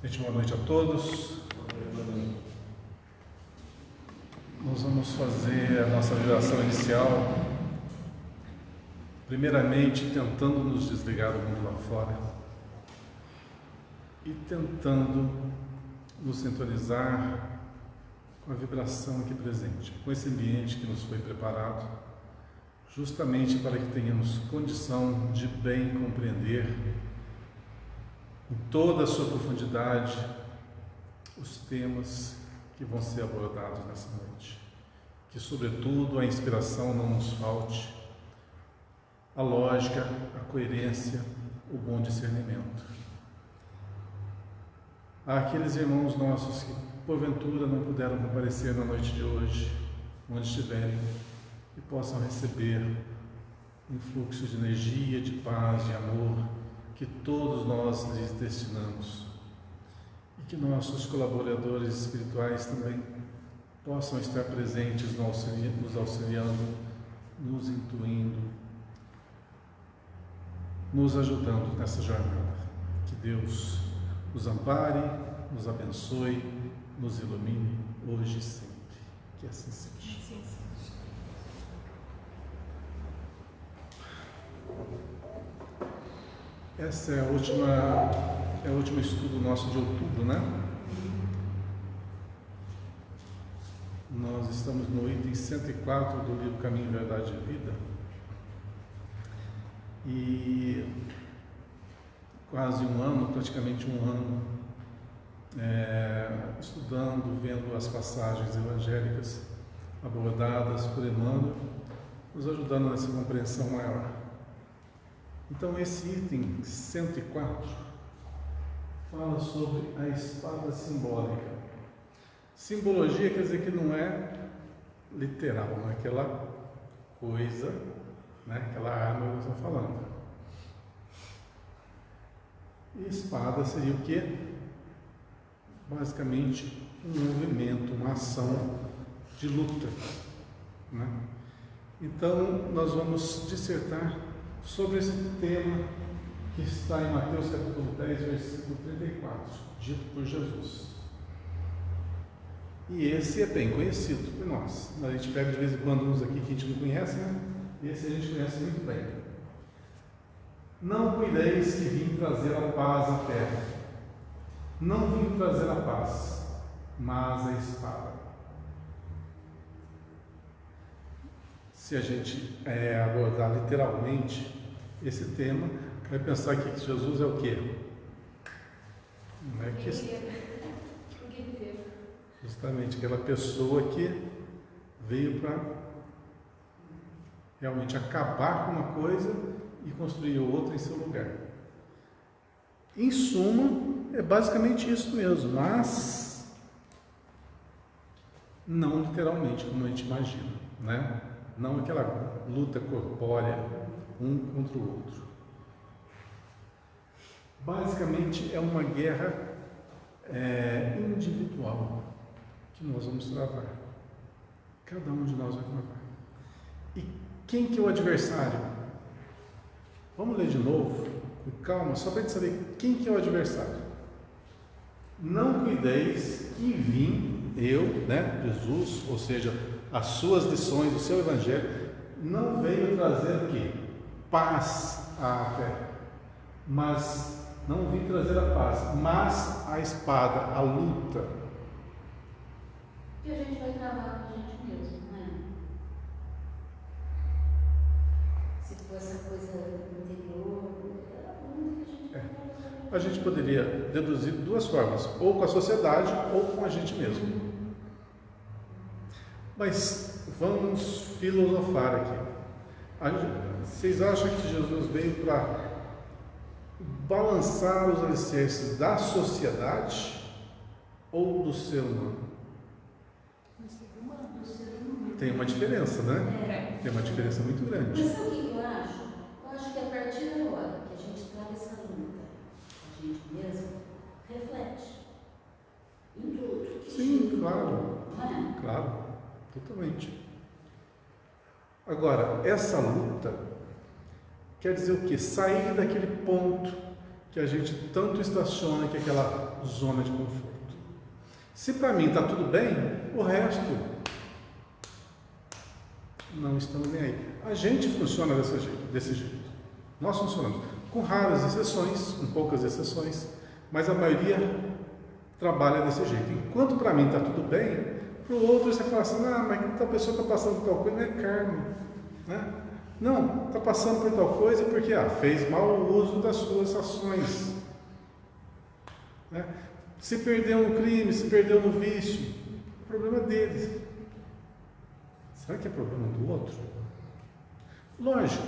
Gente, boa noite a todos. Nós vamos fazer a nossa vibração inicial, primeiramente tentando nos desligar do mundo lá fora e tentando nos sintonizar com a vibração aqui presente, com esse ambiente que nos foi preparado, justamente para que tenhamos condição de bem compreender em toda a sua profundidade os temas que vão ser abordados nessa noite. Que, sobretudo, a inspiração não nos falte, a lógica, a coerência, o bom discernimento. Há aqueles irmãos nossos que, porventura, não puderam comparecer na noite de hoje, onde estiverem, e possam receber um fluxo de energia, de paz, de amor, que todos nós lhes destinamos, e que nossos colaboradores espirituais também possam estar presentes nos auxiliando, nos intuindo, nos ajudando nessa jornada. Que Deus nos ampare, nos abençoe, nos ilumine hoje e sempre. Que assim seja. Essa é o último estudo nosso de outubro, né? Nós estamos no item 104 do livro Caminho, Verdade e Vida. E quase um ano, praticamente um ano, estudando, vendo as passagens evangélicas abordadas por Emmanuel, nos ajudando nessa compreensão maior. Então, esse item 104 fala sobre a espada simbólica. Simbologia quer dizer que não é literal, não é aquela coisa, né, aquela arma que eu estou falando. E espada seria o quê? Basicamente um movimento, uma ação de luta, né? Então, nós vamos dissertar sobre esse tema que está em Mateus capítulo 10, versículo 34, dito por Jesus. E esse é bem conhecido por nós. A gente pega de vez em quando uns aqui que a gente não conhece, né? Esse a gente conhece muito bem. Não cuideis que vim trazer a paz à terra. Não vim trazer a paz, mas a espada. Se a gente abordar literalmente esse tema, vai pensar que Jesus é o quê? Não é que justamente aquela pessoa que veio para realmente acabar com uma coisa e construir outra em seu lugar. Em suma, é basicamente isso mesmo, mas não literalmente como a gente imagina, né? Não aquela luta corpórea um contra o outro. Basicamente é uma guerra individual que nós vamos travar. Cada um de nós vai travar. E quem que é o adversário? Vamos ler de novo, com calma, só para a gente saber quem que é o adversário. Não cuideis que vim eu, né, Jesus, ou seja, as suas lições, o seu evangelho, não veio trazer o quê? Paz à terra. Mas não vim trazer a paz, mas a espada, a luta. E a gente vai trabalhar com a gente mesmo, né? Se for essa coisa interior, a gente poderia deduzir de duas formas, ou com a sociedade ou com a gente mesmo. Mas vamos filosofar aqui. Vocês acham que Jesus veio para balançar os alicerces da sociedade ou do ser humano? Tem uma diferença, né? Tem uma diferença muito grande. Mas sabe o que eu acho? Eu acho que a partir da hora que a gente trava essa luta, a gente mesmo reflete em tudo. Sim, claro. Não é? Claro, totalmente. Agora, essa luta quer dizer o quê? Sair daquele ponto que a gente tanto estaciona, que é aquela zona de conforto. Se para mim está tudo bem, o resto não estamos nem aí. A gente funciona desse jeito. Nós funcionamos, com raras exceções, com poucas exceções, mas a maioria trabalha desse jeito. Enquanto para mim está tudo bem, para o outro você fala assim, mas tal pessoa está passando por tal coisa, não é karma, né? Não, está passando por tal coisa porque fez mau uso das suas ações, né? Se perdeu no crime, se perdeu no vício, o problema é deles. Será que é problema do outro? Lógico,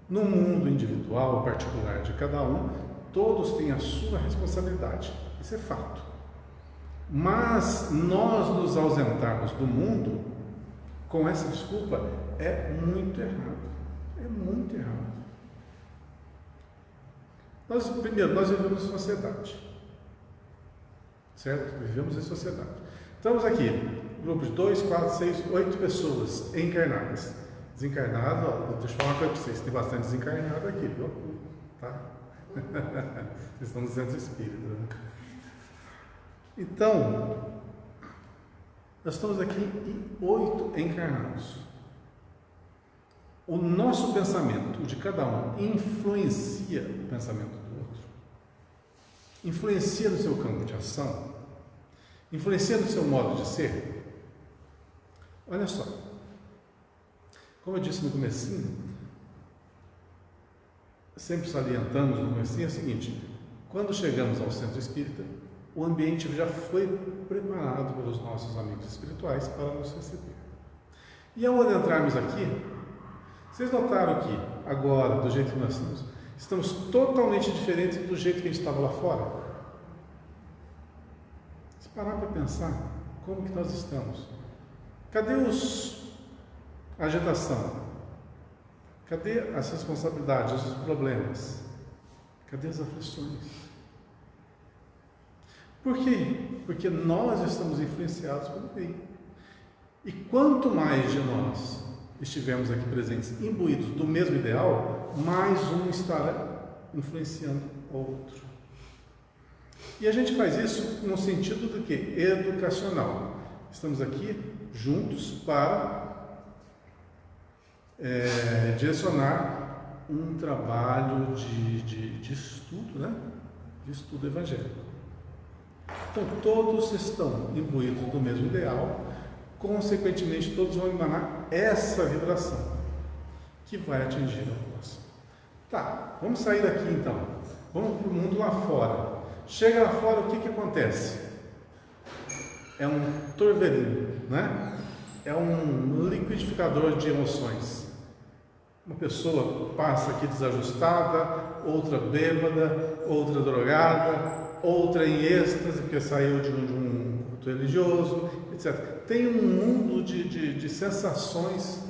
no mundo individual, particular de cada um, todos têm a sua responsabilidade, isso é fato. Mas nós nos ausentarmos do mundo com essa desculpa é muito errado. É muito errado. Primeiro, nós vivemos em sociedade. Certo? Vivemos em sociedade. Estamos aqui, grupo de 2, 4, 6, 8 pessoas encarnadas. Desencarnado, deixa eu falar uma coisa para vocês, tem bastante desencarnado aqui, viu? Tá? Vocês estão no centro espírita, né? Então, nós estamos aqui em 8 encarnados. O nosso pensamento, o de cada um, influencia o pensamento do outro. Influencia no seu campo de ação. Influencia no seu modo de ser. Olha só. Como eu disse no comecinho, sempre salientamos no comecinho, é o seguinte: quando chegamos ao centro espírita, o ambiente já foi preparado pelos nossos amigos espirituais para nos receber. E ao adentrarmos aqui, vocês notaram que agora, do jeito que nós estamos totalmente diferentes do jeito que a gente estava lá fora? Se parar para pensar, como que nós estamos? Cadê a agitação? Cadê as responsabilidades, os problemas? Cadê as aflições? Por quê? Porque nós estamos influenciados pelo bem. E quanto mais de nós estivermos aqui presentes, imbuídos do mesmo ideal, mais um estará influenciando o outro. E a gente faz isso no sentido do quê? Educacional. Estamos aqui juntos para direcionar um trabalho de estudo, né? De estudo evangélico. Então, todos estão imbuídos do mesmo ideal, consequentemente, todos vão emanar essa vibração que vai atingir a próxima. Tá, vamos sair daqui então. Vamos para o mundo lá fora. Chega lá fora, o que acontece? É um torvelinho, né? É um liquidificador de emoções. Uma pessoa passa aqui desajustada, outra bêbada, outra drogada, outra em êxtase, porque saiu de um culto religioso, etc. Tem um mundo de sensações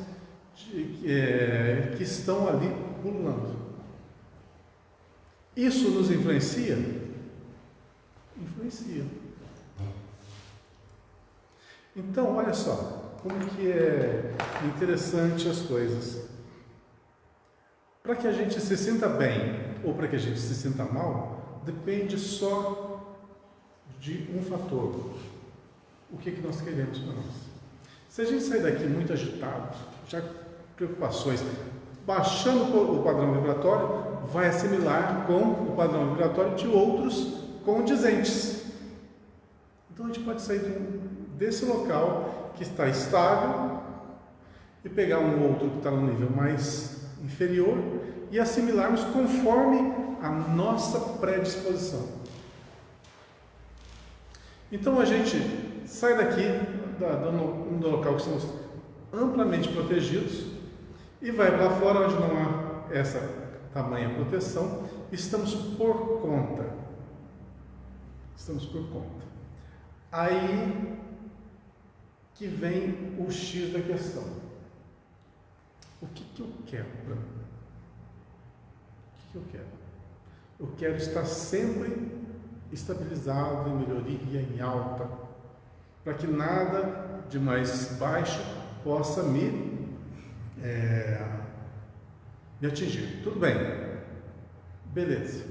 que estão ali pululando. Isso nos influencia? Influencia. Então, olha só, como que é interessante as coisas. Para que a gente se sinta bem ou para que a gente se sinta mal, depende só de um fator. O que nós queremos para nós. Se a gente sair daqui muito agitado, já com preocupações, baixando o padrão vibratório, vai assimilar com o padrão vibratório de outros condizentes. Então a gente pode sair desse local que está estável e pegar um outro que está no nível mais inferior e assimilarmos conforme a nossa predisposição. Então a gente sai daqui do local que estamos amplamente protegidos e vai para fora onde não há essa tamanha proteção. Estamos por conta. Estamos por conta. Aí que vem o X da questão. O que eu quero para mim? O que eu quero? Eu quero estar sempre estabilizado, em melhoria, em alta, para que nada de mais baixo possa me atingir. Tudo bem, beleza.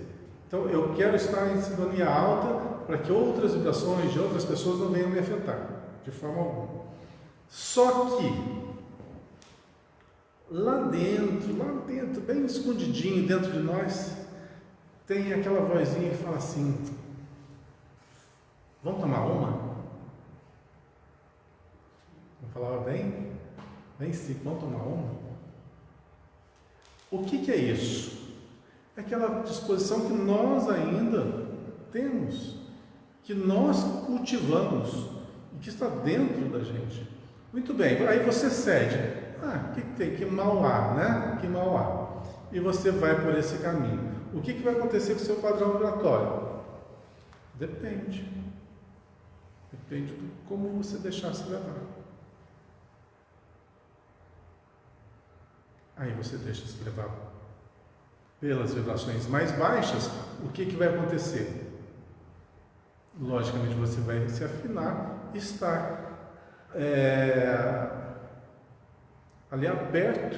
Então eu quero estar em sintonia alta para que outras vibrações de outras pessoas não venham me afetar, de forma alguma. Só que lá dentro, bem escondidinho dentro de nós, tem aquela vozinha que fala assim: vamos tomar uma? Eu falava bem sim, vamos tomar uma? O que é isso? É aquela disposição que nós ainda temos, que nós cultivamos e que está dentro da gente. Muito bem, aí você cede. O que tem? Que mal há, né? Que mal há. E você vai por esse caminho. O que vai acontecer com o seu padrão vibratório? Depende. Depende de como você deixar se levar. Aí você deixa se levar pelas vibrações mais baixas, o que vai acontecer? Logicamente você vai se afinar e estar ali aberto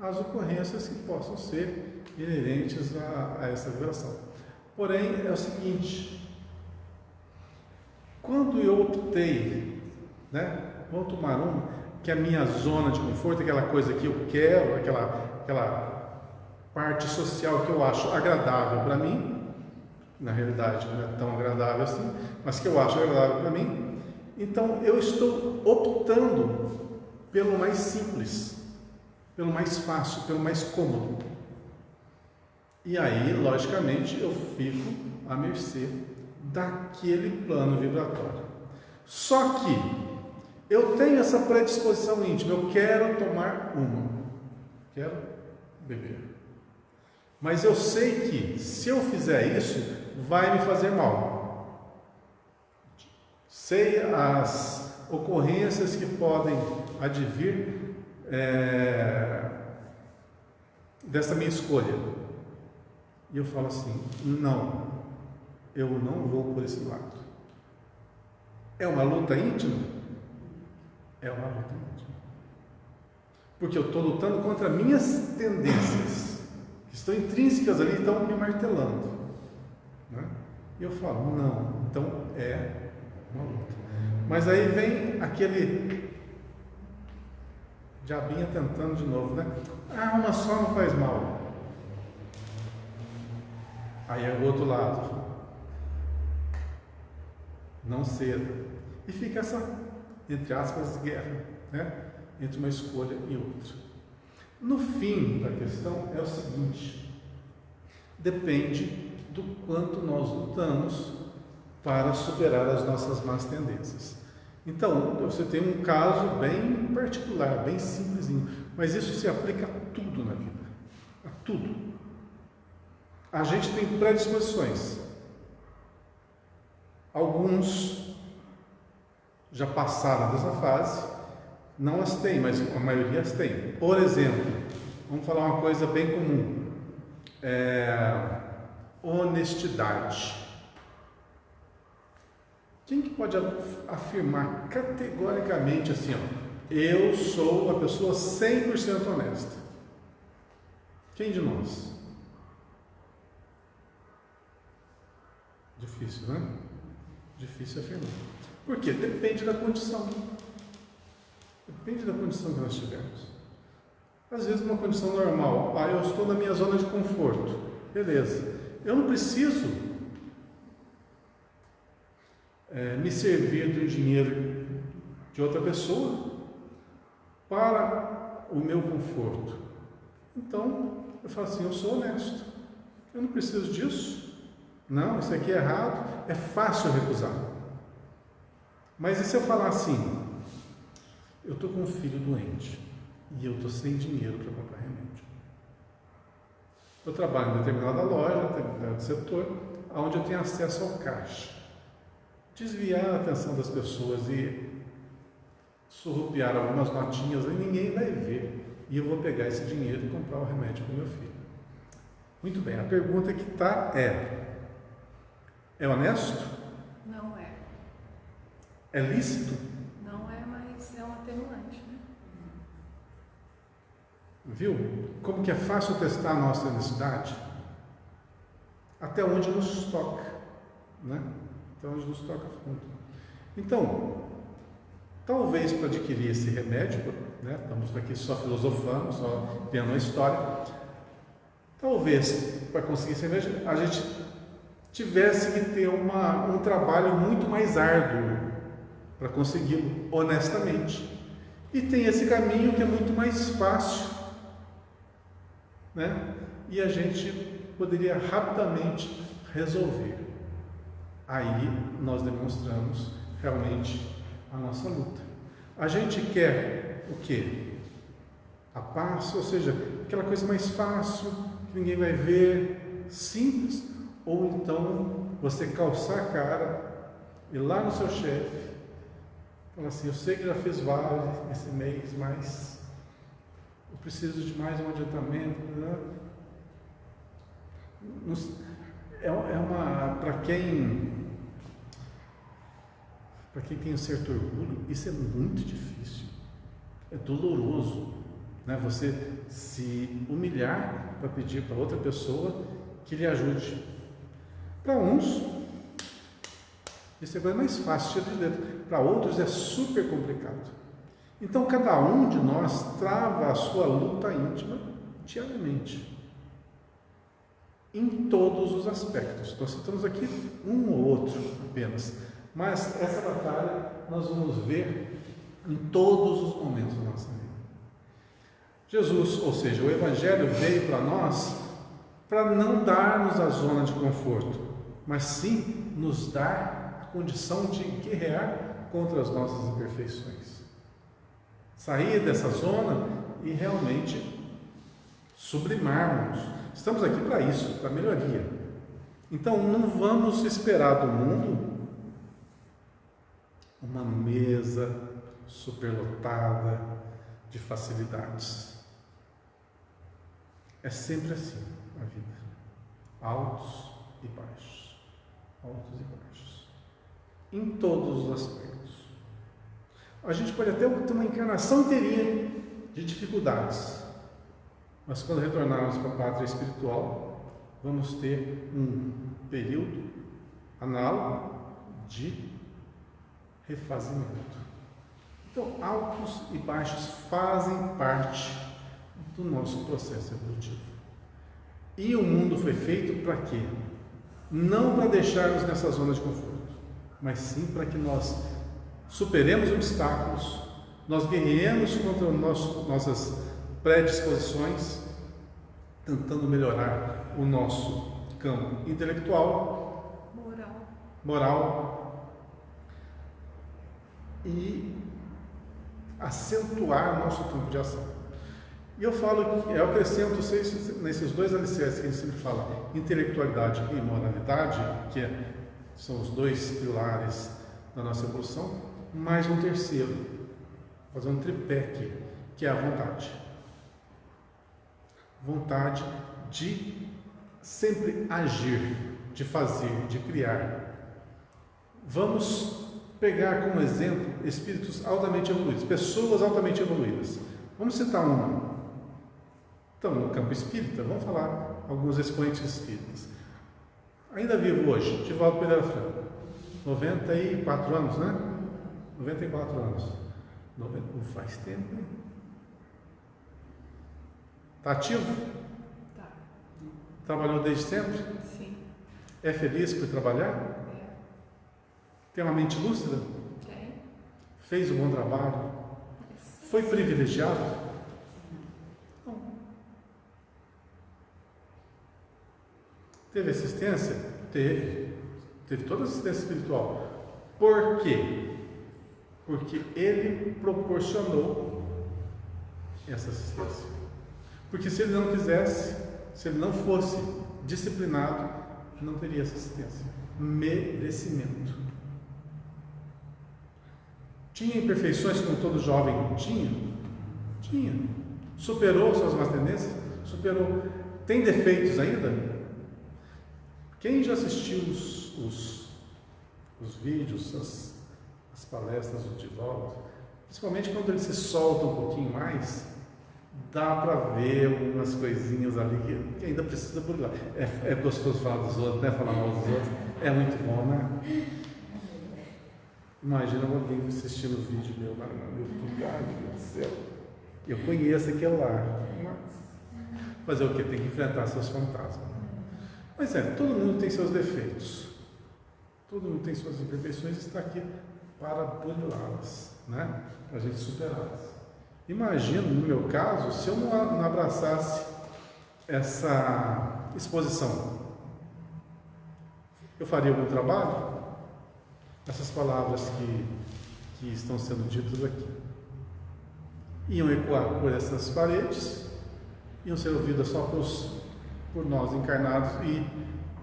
às ocorrências que possam ser inerentes a essa vibração. Porém, é o seguinte: quando eu optei, vamos tomar que é a minha zona de conforto, aquela coisa que eu quero, aquela parte social que eu acho agradável para mim, na realidade não é tão agradável assim, mas que eu acho agradável para mim, então eu estou optando pelo mais simples, pelo mais fácil, pelo mais cômodo. E aí, logicamente, eu fico à mercê daquele plano vibratório. Só que eu tenho essa predisposição íntima, eu quero tomar uma, quero beber. Mas eu sei que se eu fizer isso, vai me fazer mal. Sei as ocorrências que podem advir dessa minha escolha. E eu falo assim: não, eu não vou por esse lado. É uma luta íntima? É uma luta íntima. Porque eu estou lutando contra minhas tendências, que estão intrínsecas ali, estão me martelando. E eu falo: não, então é uma luta. Mas aí vem aquele diabinha tentando de novo, uma só não faz mal. Aí é o outro lado: não ceda. E fica essa, entre aspas, guerra, entre uma escolha e outra. No fim da questão é o seguinte: depende do quanto nós lutamos para superar as nossas más tendências. Então, você tem um caso bem particular, bem simplesinho, mas isso se aplica a tudo na vida, a tudo. A gente tem predisposições. Alguns já passaram dessa fase, não as têm, mas a maioria as tem. Por exemplo, vamos falar uma coisa bem comum: honestidade. Quem que pode afirmar categoricamente assim, eu sou uma pessoa 100% honesta? Quem de nós? Difícil, né? Difícil afirmar. Por quê? Depende da condição. Depende da condição que nós tivermos. Às vezes, uma condição normal, eu estou na minha zona de conforto, beleza. Eu não preciso me servir do dinheiro de outra pessoa para o meu conforto. Então, eu falo assim: eu sou honesto. Eu não preciso disso. Não, isso aqui é errado. É fácil recusar. Mas e se eu falar assim: eu estou com um filho doente e eu estou sem dinheiro para comprar remédio. Eu trabalho em determinada loja, determinado setor, onde eu tenho acesso ao caixa. Desviar a atenção das pessoas e surrupiar algumas notinhas, aí ninguém vai ver. E eu vou pegar esse dinheiro e comprar o remédio para o meu filho. Muito bem, a pergunta que está é honesto? Não é. É lícito? Não é, mas é um atenuante, né? Viu? Como que é fácil testar a nossa honestidade? até onde nos toca, né? Até onde nos toca fundo. Então, talvez para adquirir esse remédio, né? Estamos aqui só filosofando, só vendo a história. Talvez para conseguir esse remédio a gente tivesse que ter um trabalho muito mais árduo para consegui-lo honestamente. E tem esse caminho que é muito mais fácil, né? E a gente poderia rapidamente resolver. Aí nós demonstramos realmente a nossa luta. A gente quer o quê? A paz, ou seja, aquela coisa mais fácil, que ninguém vai ver, simples, ou então você calçar a cara, ir lá no seu chefe, falar assim, eu sei que já fiz vale esse mês, mas eu preciso de mais um adiantamento, né? Para quem tem um certo orgulho, isso é muito difícil, é doloroso, né? Você se humilhar para pedir para outra pessoa que lhe ajude. Para uns, isso é coisa mais fácil, tira de letra. Para outros é super complicado. Então cada um de nós trava a sua luta íntima diariamente, em todos os aspectos. Nós citamos aqui um ou outro apenas, mas essa batalha nós vamos ver em todos os momentos da nossa vida. Jesus, ou seja, o Evangelho veio para nós para não dar-nos a zona de conforto, mas sim nos dar a condição de guerrear contra as nossas imperfeições. Sair dessa zona e realmente sublimarmos. Estamos aqui para isso, para melhoria. Então não vamos esperar do mundo uma mesa superlotada de facilidades. É sempre assim a vida, altos e baixos, altos e baixos, em todos os aspectos. A gente pode até ter uma encarnação inteirinha de dificuldades, mas quando retornarmos para a pátria espiritual, vamos ter um período análogo de refazimento. Então, altos e baixos fazem parte do nosso processo evolutivo. E o mundo foi feito para quê? Não para deixar-nos nessa zona de conforto, mas sim para que nós superemos obstáculos, nós guerreemos contra nossas predisposições, tentando melhorar o nosso campo intelectual, moral e acentuar nosso campo de ação. E eu falo que eu acrescento nesses dois alicerces que a gente sempre fala, intelectualidade e moralidade, que são os dois pilares da nossa evolução, mais um terceiro, fazendo um tripé aqui, que é a vontade. Vontade de sempre agir, de fazer, de criar. Vamos pegar como exemplo espíritos altamente evoluídos, pessoas altamente evoluídas. Vamos citar uma. Então, no campo espírita, vamos falar alguns expoentes espíritas. Ainda vivo hoje, Divaldo Pereira Franco, 94 anos, né? 94 anos. Não faz tempo, né? Está ativo? Tá. Trabalhou desde sempre? Sim. É feliz por trabalhar? É. Tem uma mente lúcida? Tem. Fez um bom trabalho? Foi privilegiado? Não. Teve assistência? Teve. Teve toda a assistência espiritual. Por quê? Porque ele proporcionou essa assistência. Porque se ele não quisesse, se ele não fosse disciplinado, não teria essa assistência. Merecimento. Tinha imperfeições como todo jovem tinha? Tinha. Superou suas más tendências? Superou. Tem defeitos ainda? Quem já assistiu os vídeos, as palestras do Divaldo, principalmente quando ele se solta um pouquinho mais, dá para ver algumas coisinhas ali que ainda precisa burilar. É gostoso falar dos outros, né? Falar mal dos outros. É muito bom, né? Imagina alguém assistindo o vídeo meu lá no YouTube. Ai, meu Deus do céu. Eu conheço aquele lá. Mas fazer o quê? Tem que enfrentar seus fantasmas. Mas todo mundo tem seus defeitos. Todo mundo tem suas imperfeições e está aqui para burilá-las, né? Para a gente superá-las. Imagino, no meu caso, se eu não abraçasse essa exposição, eu faria algum trabalho? Essas palavras que estão sendo ditas aqui iam ecoar por essas paredes, iam ser ouvidas só por nós encarnados e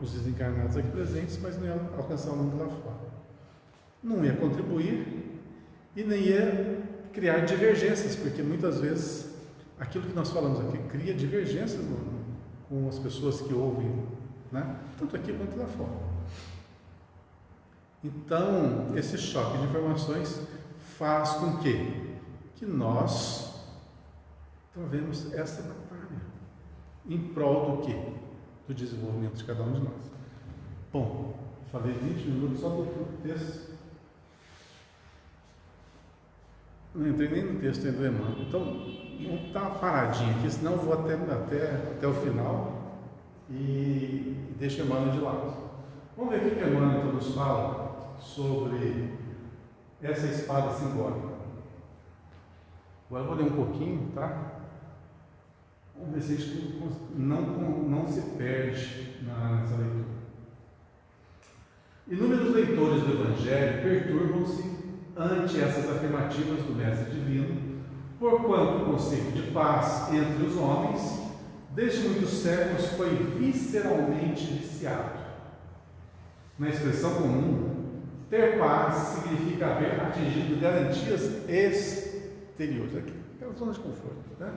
os desencarnados aqui presentes, mas não ia alcançar o mundo lá fora. Não ia contribuir e nem ia criar divergências, porque muitas vezes aquilo que nós falamos aqui cria divergências com as pessoas que ouvem, né? Tanto aqui quanto lá fora. Então, esse choque de informações faz com que nós travemos essa batalha em prol do quê? Do desenvolvimento de cada um de nós. Bom, falei 20 minutos só do texto. Não entrei nem no texto ainda do Emmanuel. Então, vamos dar uma paradinha aqui, senão eu vou até o final e deixo o Emmanuel de lado. Vamos ver o que o Emmanuel então nos fala sobre essa espada simbólica. Agora eu vou ler um pouquinho, tá? Vamos ver se a gente não se perde nessa leitura. Inúmeros leitores do Evangelho perturbam-se ante essas afirmativas do Mestre Divino, porquanto o conceito de paz entre os homens, desde muitos séculos, foi visceralmente viciado. Na expressão comum, ter paz significa haver atingido garantias exteriores, aquela zona de conforto, né?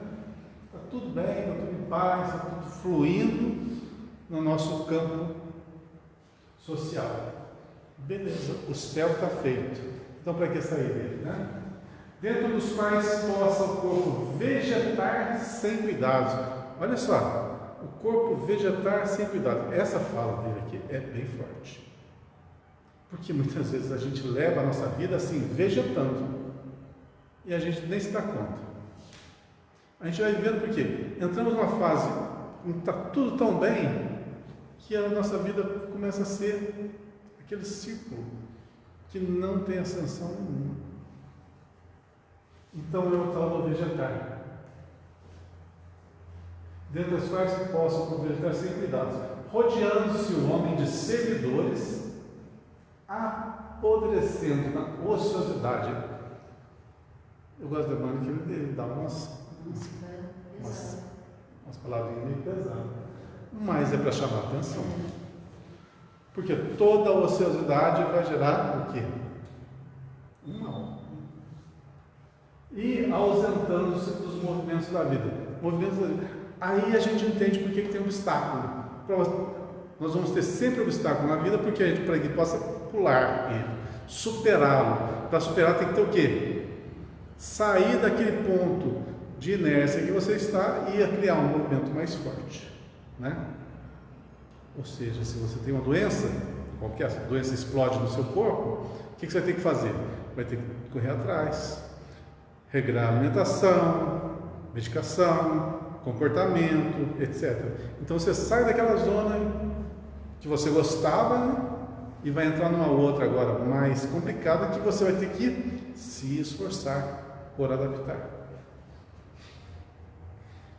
Está tudo bem, está tudo em paz, está tudo fluindo no nosso campo social. Beleza, o céu está feito. Então, para que sair dele, né? Dentro dos quais possa o corpo vegetar sem cuidados. Olha só, o corpo vegetar sem cuidados. Essa fala dele aqui é bem forte. Porque muitas vezes a gente leva a nossa vida assim, vegetando. E a gente nem se dá conta. A gente vai vivendo porque entramos numa fase em que está tudo tão bem que a nossa vida começa a ser aquele círculo que não tem ascensão nenhuma. Então é o tal do vegetar. Dentro das quais se possam vegetar sem cuidados, rodeando-se o homem de servidores, apodrecendo na ociosidade. Eu gosto da Emmanuel que ele dá umas palavrinhas meio pesadas, mas é para chamar a atenção. Porque toda ociosidade vai gerar o quê? Um mal. E ausentando-se dos movimentos da vida. Aí a gente entende por que tem obstáculo. Nós vamos ter sempre obstáculo na vida, porque a gente, para que possa pular ele, superá-lo. Para superar tem que ter o quê? Sair daquele ponto de inércia que você está e criar um movimento mais forte, né? Ou seja, se você tem uma doença, qualquer doença explode no seu corpo, o que você vai ter que fazer? Vai ter que correr atrás, regrar a alimentação, medicação, comportamento, etc. Então você sai daquela zona que você gostava, né? E vai entrar numa outra agora mais complicada que você vai ter que se esforçar por adaptar.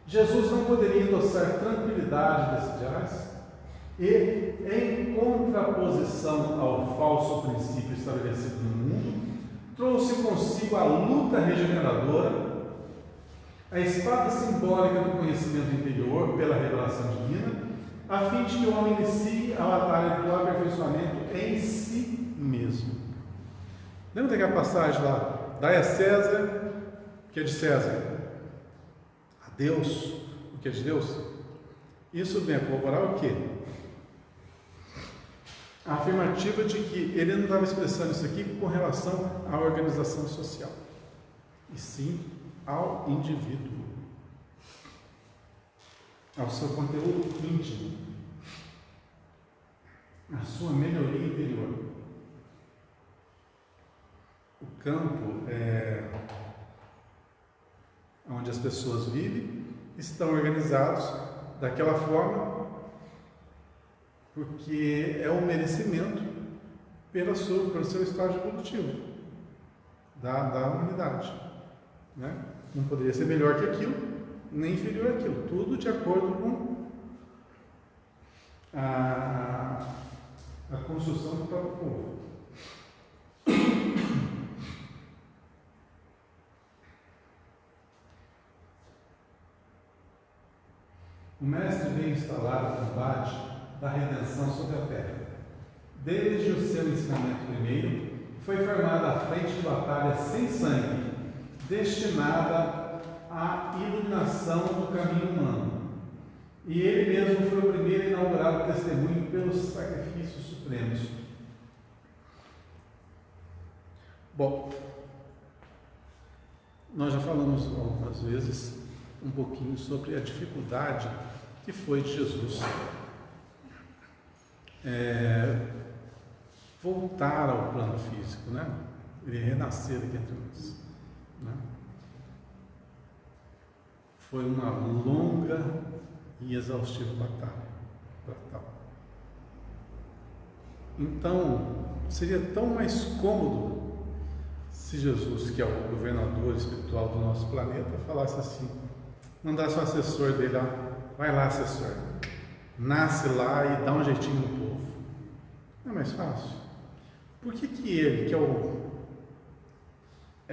Jesus não poderia endossar tranquilidade desses ideais e, em contraposição ao falso princípio estabelecido no mundo, trouxe consigo a luta regeneradora, a espada simbólica do conhecimento interior pela revelação divina, a fim de que o homem inicie a batalha do aperfeiçoamento em si mesmo. Lembra daquela passagem lá? Dai a César o que é de César, a Deus o que é de Deus. Isso vem a corroborar o quê? A afirmativa de que ele não estava expressando isso aqui com relação à organização social, e sim ao indivíduo. ao seu conteúdo íntimo, à sua melhoria interior. O campo é onde as pessoas vivem, estão organizados daquela forma porque é o merecimento pelo seu estágio evolutivo da humanidade, né? Não poderia ser melhor que aquilo, nem inferior àquilo, tudo de acordo com a construção do próprio povo. O Mestre veio instalar o combate da redenção sobre a terra. Desde o seu ensinamento primeiro, foi formada a frente de batalha sem sangue, destinada à iluminação do caminho humano. E ele mesmo foi o primeiro a inaugurar o testemunho pelos sacrifícios supremos. Bom, nós já falamos algumas vezes um pouquinho sobre a dificuldade que foi de Jesus voltar ao plano físico, né? Ele renascer aqui entre nós, né? Foi uma longa e exaustiva batalha para tal. Então, seria tão mais cômodo se Jesus, que é o governador espiritual do nosso planeta, falasse assim, mandasse o assessor dele lá, vai lá, assessor, nasce lá e dá um jeitinho no povo. Não é mais fácil? Por que ele, que é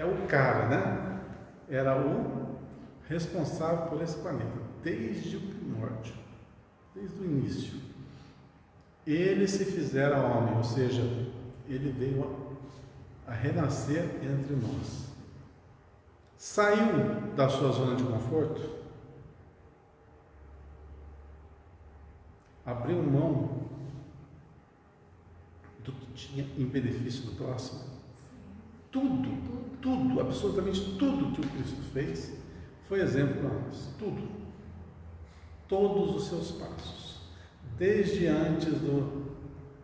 o cara, né? Era o responsável por esse planeta, desde o primórdio, desde o início. Ele se fizera homem, ou seja, ele veio a renascer entre nós. Saiu da sua zona de conforto, abriu mão do que tinha em benefício do próximo. Tudo, absolutamente tudo que o Cristo fez foi exemplo para nós. Tudo. Todos os seus passos. Desde antes do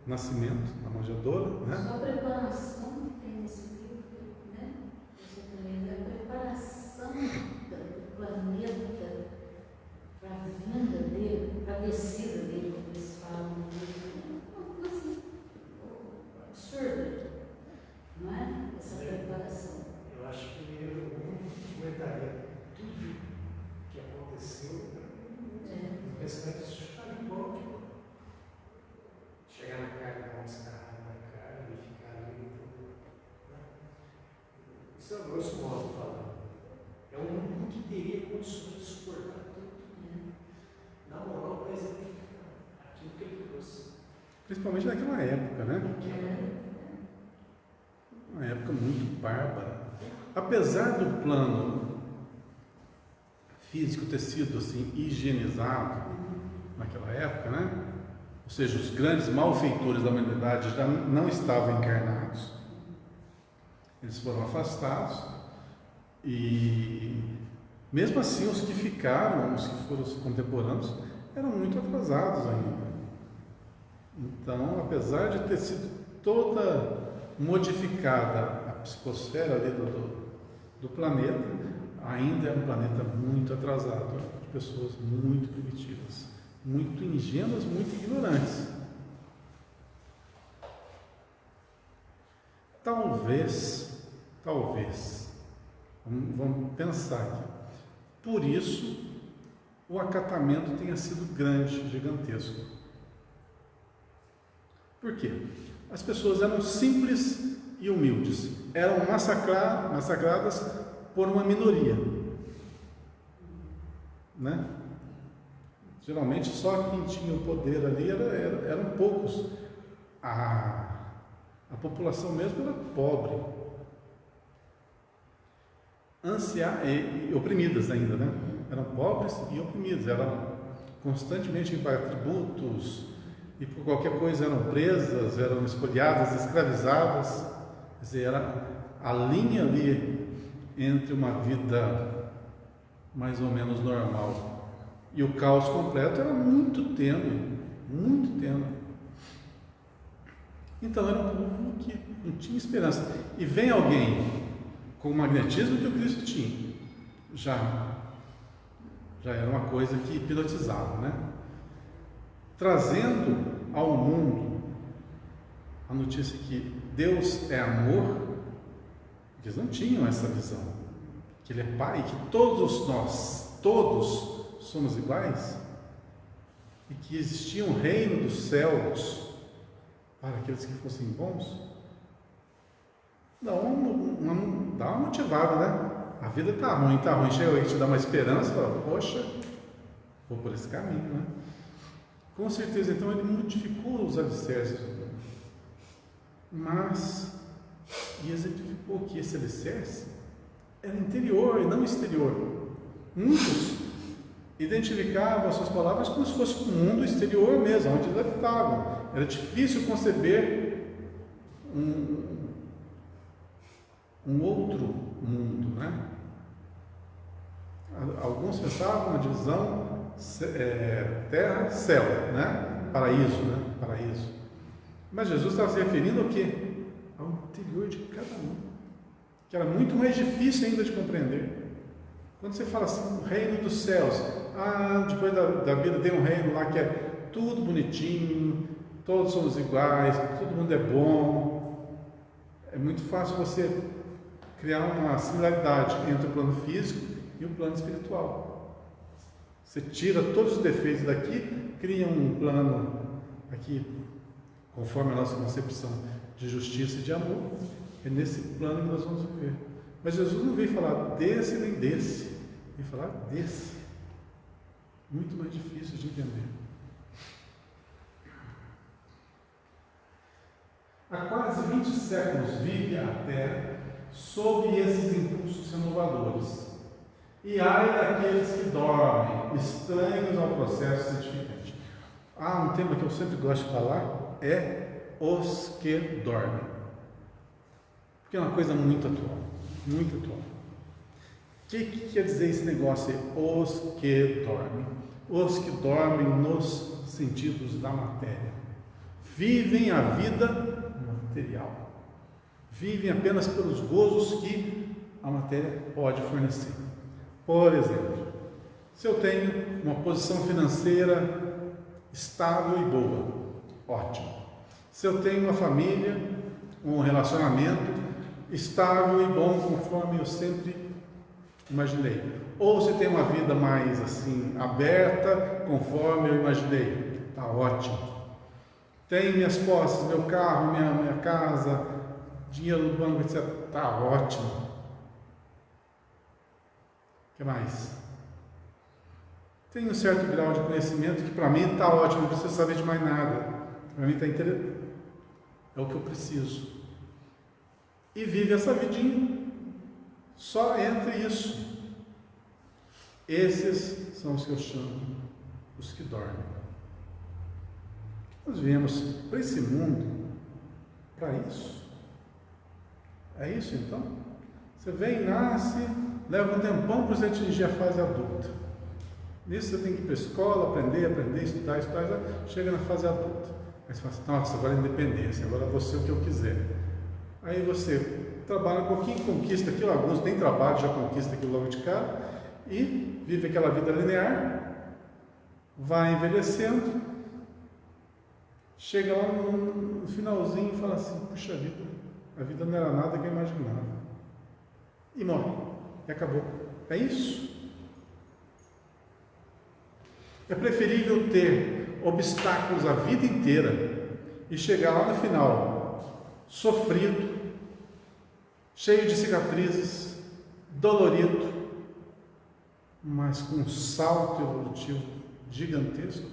nascimento, na manjedoura, né? Só a preparação que tem nesse livro, né? Você também a preparação do planeta para a vinda dele, para a descida dele, como eles falam no livro. É uma coisa absurda, não é? Essa preparação. Eu acho que eu não comentaria tudo que aconteceu. O restante está igual. Chegar na carne, dar descarrar na carne e ficar ali. Isso é o grosso modo falando. É um mundo que teria condições de suportar tudo. Na moral, para exemplificar aquilo que ele trouxe. Principalmente naquela época, né? Uma época muito bárbara. Apesar do plano físico ter sido assim higienizado naquela época, né? Ou seja, os grandes malfeitores da humanidade já não estavam encarnados. Eles foram afastados e mesmo assim os que ficaram, os que foram os contemporâneos, eram muito atrasados ainda. Então, apesar de ter sido toda modificada a psicosfera ali do planeta, ainda é um planeta muito atrasado, de pessoas muito primitivas, muito ingênuas, muito ignorantes. Talvez, vamos pensar aqui, por isso o acatamento tenha sido grande, gigantesco. Por quê? As pessoas eram simples e humildes, eram massacradas por uma minoria, né? Geralmente só quem tinha o poder ali eram poucos. A população mesmo era pobre, e oprimidas ainda, né? Eram pobres e oprimidas, eram constantemente em tributos e por qualquer coisa eram presas, eram espoliadas, escravizadas. Quer dizer, era a linha ali entre uma vida mais ou menos normal E o caos completo era muito tênue, muito tênue. Então era um povo que não tinha esperança. E vem alguém com o magnetismo que o Cristo tinha. Já era uma coisa que hipnotizava, né? Trazendo ao mundo a notícia que Deus é amor. Eles não tinham essa visão, que Ele é Pai, que todos nós, todos somos iguais, e que existia um reino dos céus para aqueles que fossem bons. Dá uma motivada, né? A vida está ruim, chega aí, te dá uma esperança, fala, poxa, vou por esse caminho, né? Com certeza, então, ele modificou os alicerces do mundo, mas e exemplificou que esse alicerce era interior e não exterior. Muitos identificavam as suas palavras como se fosse um mundo exterior mesmo, onde eles habitavam. Era difícil conceber um outro mundo, né? Alguns pensavam uma divisão terra-céu, né? Paraíso, né? Paraíso. Mas Jesus estava se referindo ao quê? Ao interior de cada um, que era muito mais difícil ainda de compreender. Quando você fala assim, o reino dos céus, depois da vida tem um reino lá que é tudo bonitinho, todos somos iguais, todo mundo é bom. É muito fácil você criar uma similaridade entre o plano físico e o plano espiritual. Você tira todos os defeitos daqui, cria um plano aqui, conforme a nossa concepção de justiça e de amor. É nesse plano que nós vamos viver. Mas Jesus não veio falar desse nem desse, veio falar desse. Muito mais difícil de entender. Há quase 20 séculos vive a Terra sob esses impulsos renovadores. E ai daqueles que dormem, estranhos ao processo santificante. Um tema que eu sempre gosto de falar é os que dormem. Porque é uma coisa muito atual, muito atual. O que quer dizer esse negócio aí? Os que dormem. Os que dormem nos sentidos da matéria. Vivem a vida material. Vivem apenas pelos gozos que a matéria pode fornecer. Por exemplo, se eu tenho uma posição financeira estável e boa, ótimo. Se eu tenho uma família, um relacionamento estável e bom, conforme eu sempre imaginei. Ou se tem uma vida mais assim, aberta, conforme eu imaginei, está ótimo. Tenho minhas posses, meu carro, minha casa, dinheiro no banco, etc. Está ótimo. O que mais? Tenho um certo grau de conhecimento que para mim está ótimo, não preciso saber de mais nada. Para mim está interessante. É o que eu preciso. E vive essa vidinha só entre isso. Esses são os que eu chamo os que dormem. Nós viemos para esse mundo para isso. É isso então? Você vem, nasce, leva um tempão para você atingir a fase adulta. Nisso você tem que ir para a escola, aprender, estudar, chega na fase adulta. Aí você fala assim, nossa, agora é independência, agora vou ser o que eu quiser. Aí você trabalha um pouquinho, conquista aquilo, alguns nem trabalho, já conquista aquilo logo de cara, e vive aquela vida linear, vai envelhecendo, chega lá no finalzinho e fala assim, puxa vida, a vida não era nada que eu imaginava. E morre, e acabou. É isso. É preferível ter obstáculos a vida inteira e chegar lá no final sofrido, cheio de cicatrizes, dolorido, mas com um salto evolutivo gigantesco,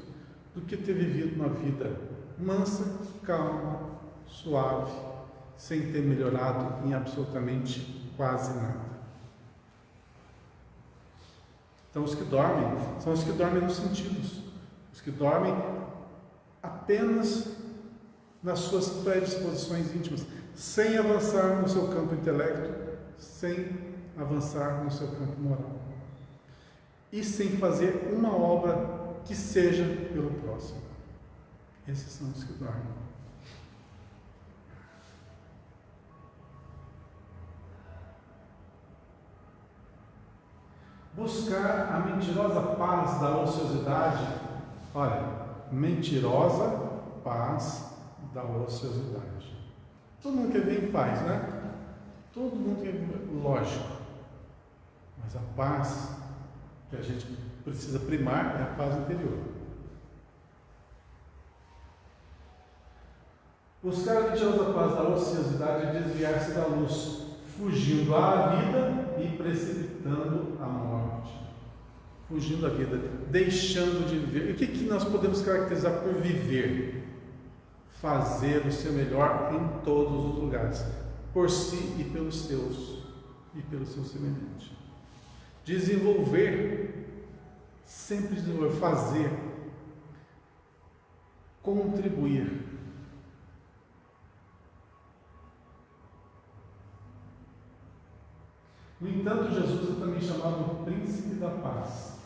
do que ter vivido uma vida mansa, calma, suave, sem ter melhorado em absolutamente quase nada. Então, os que dormem são os que dormem nos sentidos, os que dormem apenas nas suas predisposições íntimas, sem avançar no seu campo intelecto, sem avançar no seu campo moral. e sem fazer uma obra que seja pelo próximo. Esses são os que dormem. Buscar a mentirosa paz da ociosidade. Olha, mentirosa paz da ociosidade. Todo mundo quer ver em paz, né? Todo mundo quer ver, lógico. Mas a paz que a gente precisa primar é a paz interior. Buscar a mentirosa paz da ociosidade é desviar-se da luz, fugindo à vida e precipitando a morte. Fugindo da vida, deixando de viver. E o que nós podemos caracterizar por viver? Fazer o seu melhor em todos os lugares, por si e pelos seus, e pelo seu semelhante. Desenvolver, sempre desenvolver, fazer, contribuir. No entanto, Jesus é também chamado Príncipe da Paz.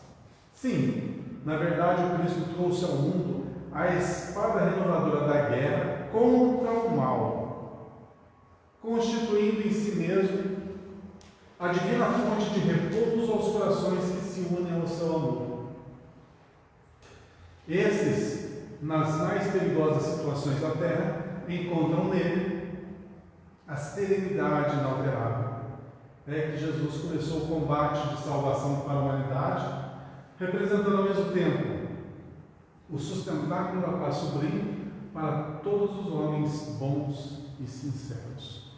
Sim, na verdade, o Cristo trouxe ao mundo a espada renovadora da guerra contra o mal, constituindo em si mesmo a divina fonte de repouso aos corações que se unem ao seu amor. Esses, nas mais perigosas situações da terra, encontram nele a serenidade inalterável. É que Jesus começou o combate de salvação para a humanidade, representando ao mesmo tempo o sustentáculo da paz sublime para todos os homens bons e sinceros.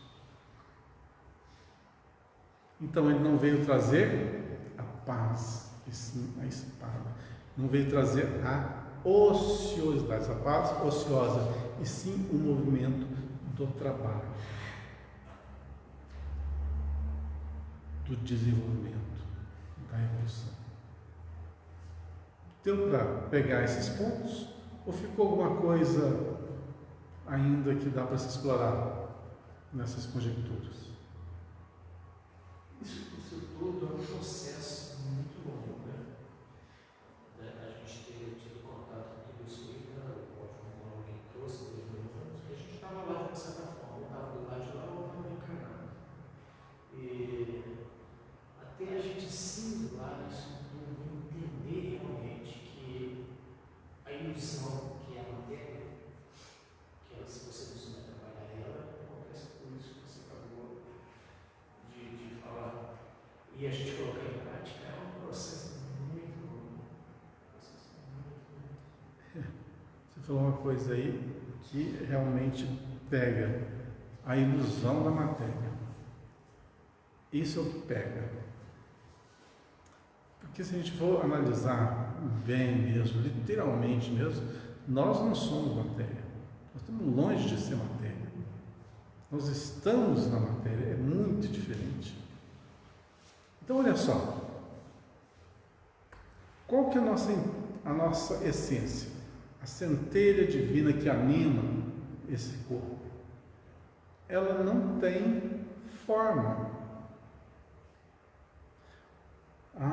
Então ele não veio trazer a paz, e sim a espada. Não veio trazer a ociosidade, a paz ociosa, e sim o movimento do trabalho, do desenvolvimento, da evolução. Deu para pegar esses pontos? Ou ficou alguma coisa ainda que dá para se explorar nessas conjecturas? Isso tudo é um processo muito longo, né? A gente ter tido contato com tudo isso aí, como alguém trouxe, que a gente estava lá de certa forma, estava do lado de lá ou estava encarnado. E até a gente simular isso tudo, entender realmente que a ilusão que é a matéria, que ela, se você não souber trabalhar ela, acontece por isso que você acabou de falar. E a gente colocar em prática é um processo muito longo. Você falou uma coisa aí que realmente pega a ilusão da matéria. Isso é o que pega. Porque se a gente for analisar bem mesmo, literalmente mesmo, nós não somos matéria. Nós estamos longe de ser matéria. Nós estamos na matéria, é muito diferente. Então olha só, qual que é a nossa essência? A centelha divina que anima esse corpo. Ela não tem forma.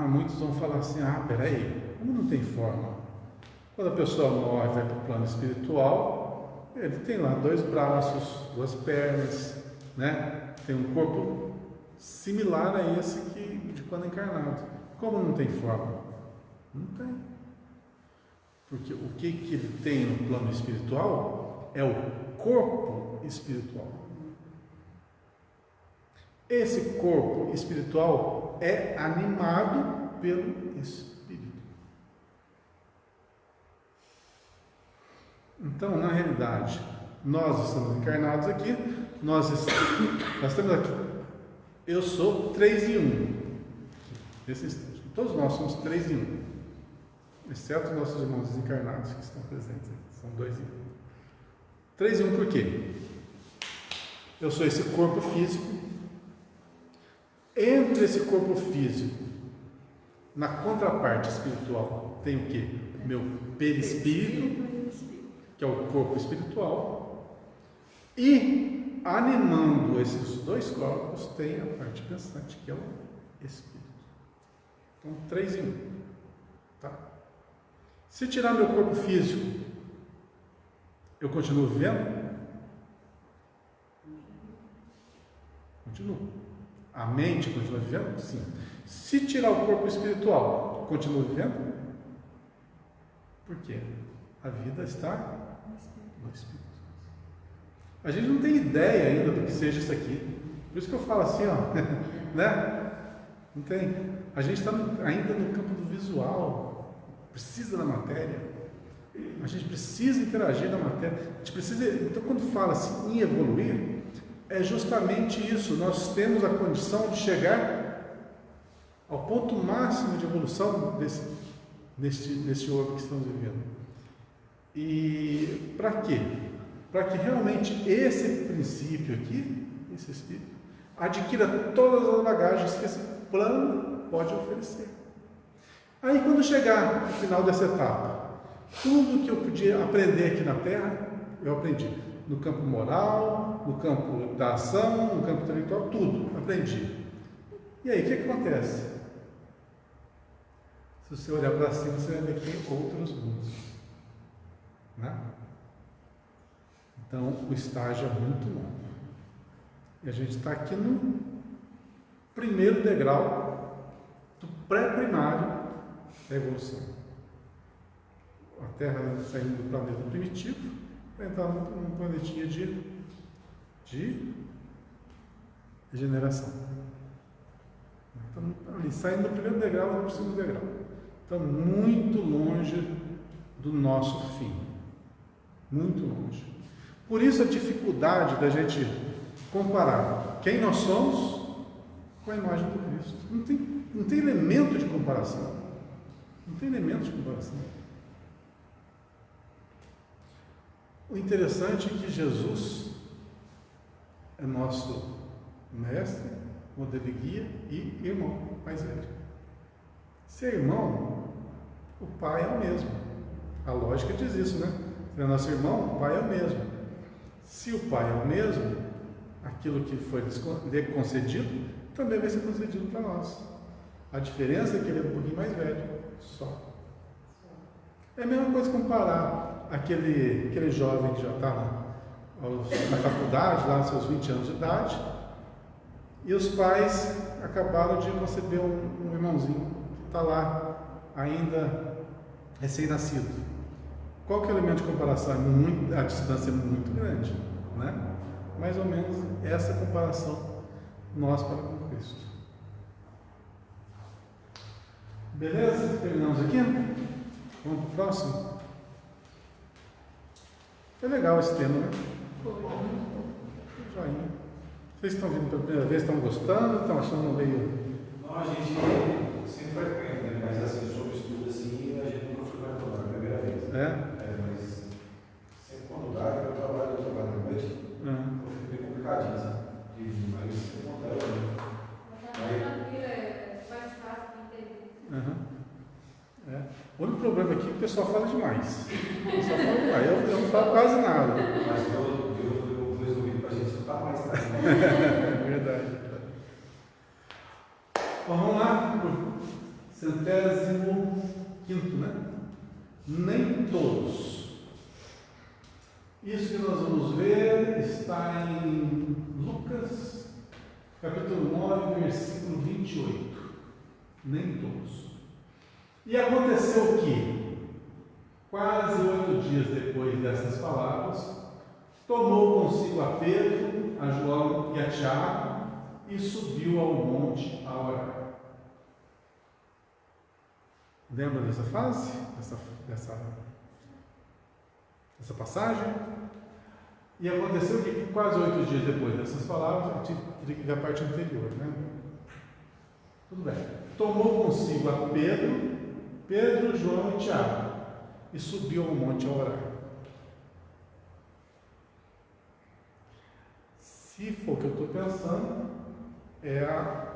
Muitos vão falar assim, peraí, como não tem forma? Quando a pessoa morre e vai para o plano espiritual, ele tem lá 2 braços, 2 pernas, né? Tem um corpo similar a esse de quando encarnado. Como não tem forma? Não tem. Porque o que ele tem no plano espiritual é o corpo espiritual. Esse corpo espiritual é animado pelo Espírito. Então, na realidade, nós estamos encarnados aqui, nós estamos aqui. Eu sou 3 em 1. Nesse instante. Todos nós somos 3 em 1. Exceto nossos irmãos desencarnados que estão presentes aqui. São 2 em 1. 3 em 1 por quê? Eu sou esse corpo físico. Entre esse corpo físico, na contraparte espiritual, tem o quê? Meu perispírito, que é o corpo espiritual, e animando esses 2 corpos tem a parte pensante, que é o espírito. Então, 3 em 1. Tá? Se tirar meu corpo físico, eu continuo vivendo? Continuo. A mente continua vivendo? Sim. Se tirar o corpo espiritual, continua vivendo? Por quê? A vida está no Espírito. A gente não tem ideia ainda do que seja isso aqui. Por isso que eu falo assim, ó, né? Não tem. A gente está ainda no campo do visual. Precisa da matéria. A gente precisa interagir na matéria. A gente precisa. Então, quando fala assim em evoluir, é justamente isso. Nós temos a condição de chegar ao ponto máximo de evolução desse orbe que estamos vivendo. E para quê? Para que realmente esse princípio aqui, esse espírito, adquira todas as bagagens que esse plano pode oferecer. Aí, quando chegar no final dessa etapa, tudo que eu podia aprender aqui na Terra, eu aprendi. No campo moral, no campo da ação, no campo intelectual, tudo aprendi. E aí, o que acontece? Se você olhar para cima, você vai ver que tem outros mundos. Né? Então, o estágio é muito longo. E a gente está aqui no primeiro degrau do pré-primário da evolução. A Terra saindo do planeta primitivo para entrar num planetinha de regeneração. Estamos ali, saindo do primeiro degrau para o segundo degrau. Estamos muito longe do nosso fim. Muito longe. Por isso a dificuldade da gente comparar quem nós somos com a imagem do Cristo. Não tem elemento de comparação. Não tem elemento de comparação. O interessante é que Jesus é nosso mestre, modelo e guia e irmão mais velho. Se é irmão, o pai é o mesmo. A lógica diz isso, né? Se é nosso irmão, o pai é o mesmo. Se o pai é o mesmo, aquilo que foi lhe concedido também vai ser concedido para nós. A diferença é que ele é um pouquinho mais velho, só. É a mesma coisa comparar aquele jovem que já está na faculdade, lá nos seus 20 anos de idade, e os pais acabaram de conceber um irmãozinho que está lá ainda recém-nascido. Qual que é o elemento de comparação? A distância é muito grande, né? Mais ou menos essa comparação nós para com Cristo. Beleza? Terminamos aqui? Vamos para o próximo? Foi legal esse tema, né? Joinha. Vocês estão vindo pela primeira vez, estão gostando? Estão achando meio... Não, a gente sempre frequenta, né? Mas assim, sobre estudo assim, a gente nunca frequentou na primeira vez. Mas sempre quando dá, eu trabalho à noite, eu fico bem complicadinho, sabe? Mas sempre acontece, né? Mais fácil de entender. O único problema aqui é que o pessoal fala demais. O pessoal fala demais. Eu não falo quase nada. Mas eu resolvi para a gente escutar mais, tá? É verdade. Bom, vamos lá. 105º, né? Nem todos. Isso que nós vamos ver está em Lucas, capítulo 9, versículo 28. Nem todos. E aconteceu que, quase 8 dias depois dessas palavras, tomou consigo a Pedro, a João e a Tiago e subiu ao monte a orar. Lembra dessa fase? Dessa passagem? E aconteceu que, quase 8 dias depois dessas palavras, a gente teria que ver a parte anterior, né? Tudo bem. Tomou consigo a Pedro, João e Tiago, e subiu ao monte a orar. Se for o que eu estou pensando, é a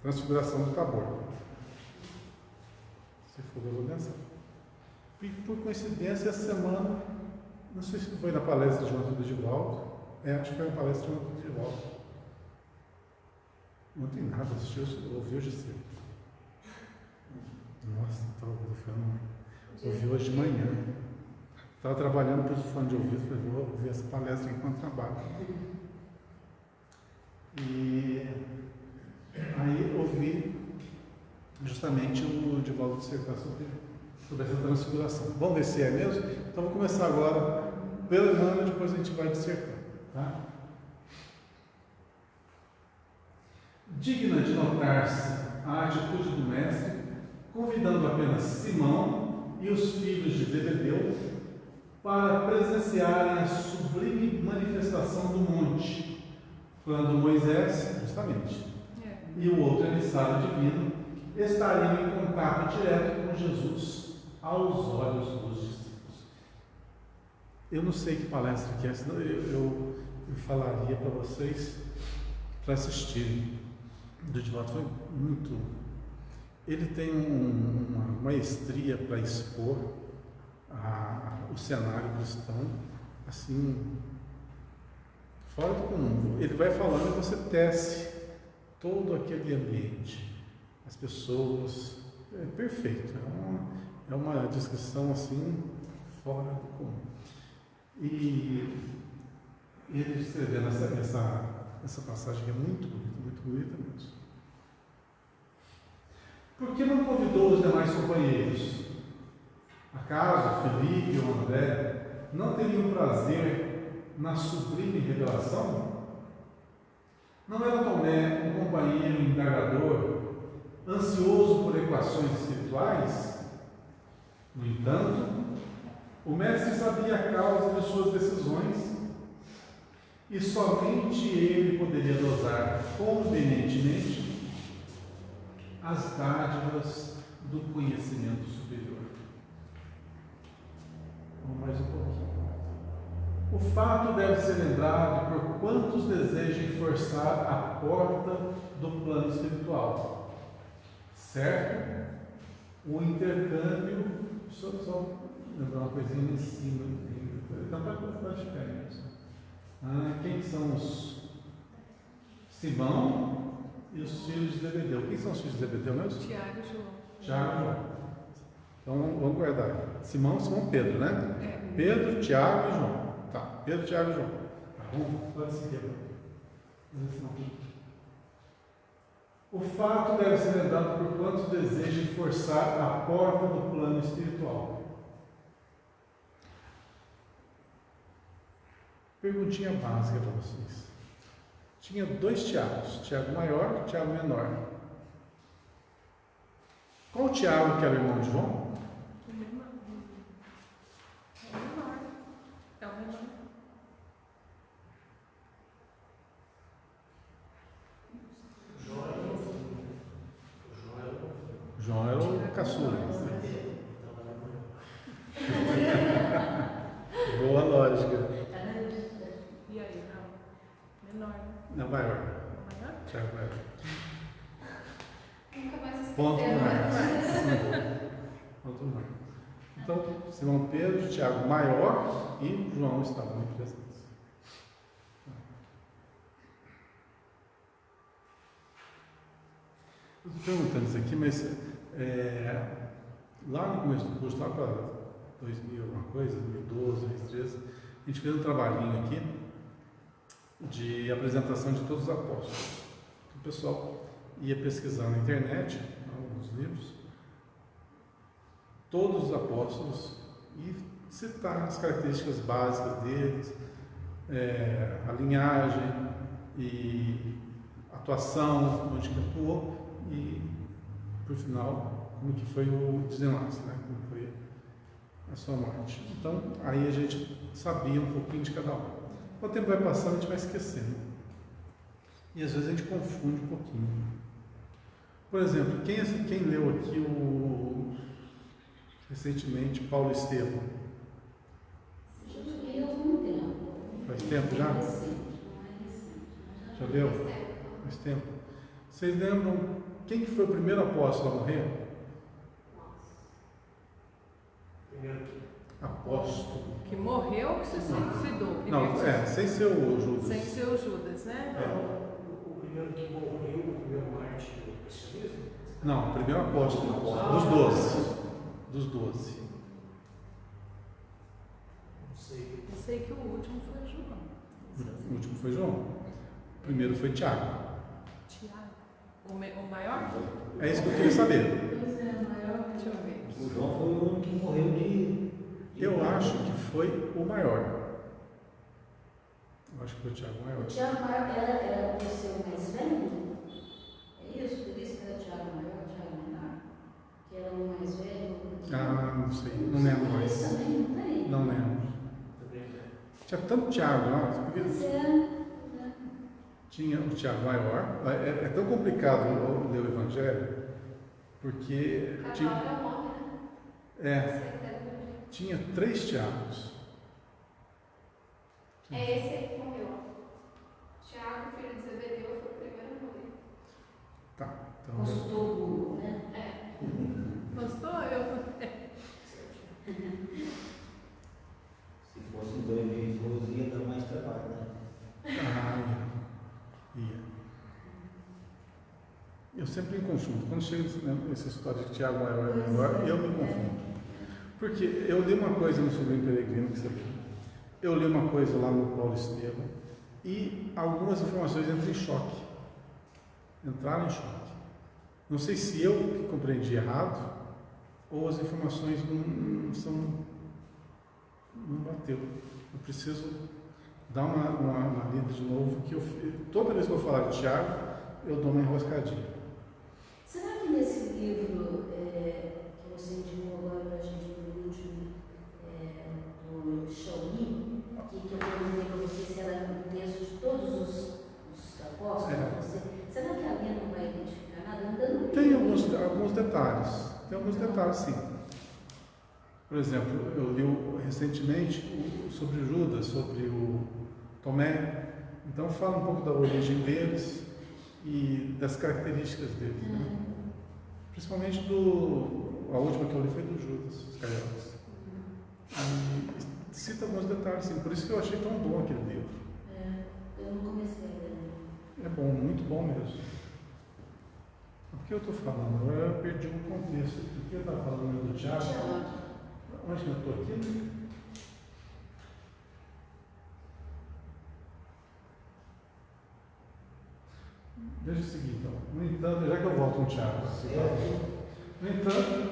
transfiguração do Tabor. Se for o que eu estou pensando. E por coincidência, essa semana, não sei se foi na palestra de João Divaldo, acho que foi na palestra de João Divaldo. Não tem nada, ouvi hoje cedo. Nossa, estava ouvi hoje de manhã. Estava trabalhando, pus o fone de ouvido, falei, vou ouvir essa palestra enquanto trabalho. E aí ouvi justamente o Divaldo dissertar sobre essa transfiguração. Vamos ver se é mesmo? Então vou começar agora pelo Emmanuel, depois a gente vai dissertar. Tá? Digna de notar-se a atitude do Mestre, convidando apenas Simão e os filhos de Zebedeu para presenciarem a sublime manifestação do monte, quando Moisés, justamente, e o outro emissário divino estariam em contato direto com Jesus aos olhos dos discípulos. Eu não sei que palestra que é, senão eu falaria para vocês para assistirem. Do Divaldo foi muito. Ele tem uma maestria para expor o cenário cristão, assim, fora do comum. Ele vai falando e você tece todo aquele ambiente, as pessoas, é perfeito, é uma descrição assim, fora do comum. E ele escrevendo essa passagem que é muito bonita mesmo. Por que não convidou os demais companheiros? Acaso Felipe ou André não teriam prazer na sublime revelação? Não era Tomé um companheiro indagador, ansioso por equações espirituais? No entanto, o Mestre sabia a causa de suas decisões e somente ele poderia dosar convenientemente as dádivas do conhecimento superior. Vamos mais um pouquinho. O fato deve ser lembrado por quantos desejam forçar a porta do plano espiritual. Certo? O intercâmbio, só lembrar uma coisinha em cima, não para ficar mesmo. Quem são os Simão e os filhos de Zebedeu? Quem são os filhos de Zebedeu mesmo? Tiago e João. Tiago e João. Então vamos guardar. Simão Pedro, né? Pedro, Tiago e João. Tá, Pedro, Tiago e João. Tá, pode seguir. O fato deve ser lembrado por quantos desejam forçar a porta do plano espiritual. Perguntinha básica para vocês. Tinha 2 Tiagos, Tiago maior e Tiago menor. Qual o Tiago que era o irmão de João? O menor. É o menor. É o menor. João era o caçula. Boa lógica. E aí, não? Menor. Não, maior. Maior? Tiago maior. Nunca mais esqueceu. Ponto mais. Ponto mais. Então, Simão Pedro, Tiago maior e João estavam muito presentes. Eu estou perguntando isso aqui, mas lá no começo do curso, lá para 2000, alguma coisa, 2012, 2013, a gente fez um trabalhinho aqui de apresentação de todos os apóstolos. O pessoal ia pesquisar na internet, alguns livros, todos os apóstolos e citar as características básicas deles, a linhagem e atuação, onde que atuou e, por final, como que foi o desenlace, né? Como foi a sua morte. Então, aí a gente sabia um pouquinho de cada um. O tempo vai passando, a gente vai esquecendo. E às vezes a gente confunde um pouquinho. Por exemplo, quem leu aqui recentemente Paulo Estevam? Eu algum tempo. Faz tempo já? Não é recente. Já leu? Faz tempo. Vocês lembram quem que foi o primeiro apóstolo a morrer? Apóstolo. Que morreu ou que se suicidou? Não, sem ser o Judas. Sem ser o Judas, né? O primeiro que morreu, o primeiro mártir do cristianismo? Não, o primeiro apóstolo, dos 12. Não sei. Eu sei que o último foi João. O último foi João. O primeiro foi Tiago. Tiago. O maior? É isso que eu queria saber. Pois é, maior. Deixa eu ver. O João foi o único que morreu de Eu acho que foi o maior. Eu acho que foi o Tiago O maior. Tiago maior era o seu mais velho? É isso? Por isso que era o Tiago maior, o Tiago menor? Que era o mais velho? Ah, não sei, não lembro Isso mais. também não tem? Não lembro. Também, né? Tinha tanto Tiago lá, porque Pois é. tinha o Tiago maior. É tão complicado ler o Evangelho, porque Cada hora é um nome, né? tinha 3 Tiagos. É esse aí que morreu. Tiago, filho de Zebedeu, foi o primeiro a morrer. Tá, então. Consultou o Google, né? Gostou? Eu. Se fosse dois de dois, ia dar mais trabalho, né? Ia. Eu sempre me confundo. Quando chega essa história de Tiago maior e menor, eu me confundo. Porque eu li uma coisa no Sobrinho Peregrino, que você viu. Eu li uma coisa lá no Paulo Estevam e algumas informações entram em choque. Entraram em choque. Não sei se eu que compreendi errado ou as informações não bateu. Eu preciso dar uma lida de novo, que toda vez que eu falar de Tiago, eu dou uma enroscadinha. Será que nesse livro que você indicou agora para a gente no último, do Shaolin, que eu perguntei para você se era um texto de todos os apóstolos, será que ali não vai identificar nada? Ainda não Tem alguns detalhes. Tem alguns detalhes, sim. Por exemplo, eu li recentemente sobre Judas, sobre o Tomé. Então fala um pouco da origem deles e das características deles. Né? Principalmente a última que eu li foi do Judas Iscariotes. E cita alguns detalhes, sim. Por isso que eu achei tão bom aquele livro. Eu não comecei a ler. É bom, muito bom mesmo. O que eu estou falando? Agora eu perdi o contexto. O que eu estava falando do Tiago? Onde que eu estou aqui? Veja o seguinte, então. No entanto, já que eu volto no Tiago. No entanto,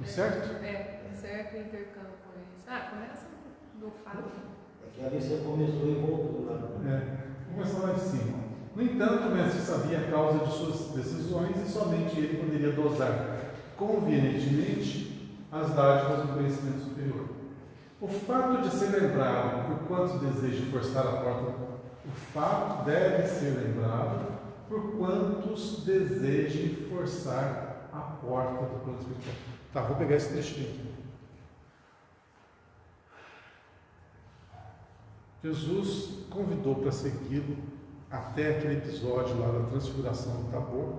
certo? Certo, intercâmbio com eles. Começa do fato. É que ali você começou e voltou lá. Vou começar lá de cima. No entanto, o mestre sabia a causa de suas decisões e somente ele poderia dosar convenientemente as dádivas do conhecimento superior. O fato de ser lembrado por quantos desejam forçar a porta, o fato deve ser lembrado por quantos desejem forçar a porta do plano espiritual. Tá, vou pegar esse trechinho aqui. Jesus convidou para segui-lo até aquele episódio lá da transfiguração do Tabor.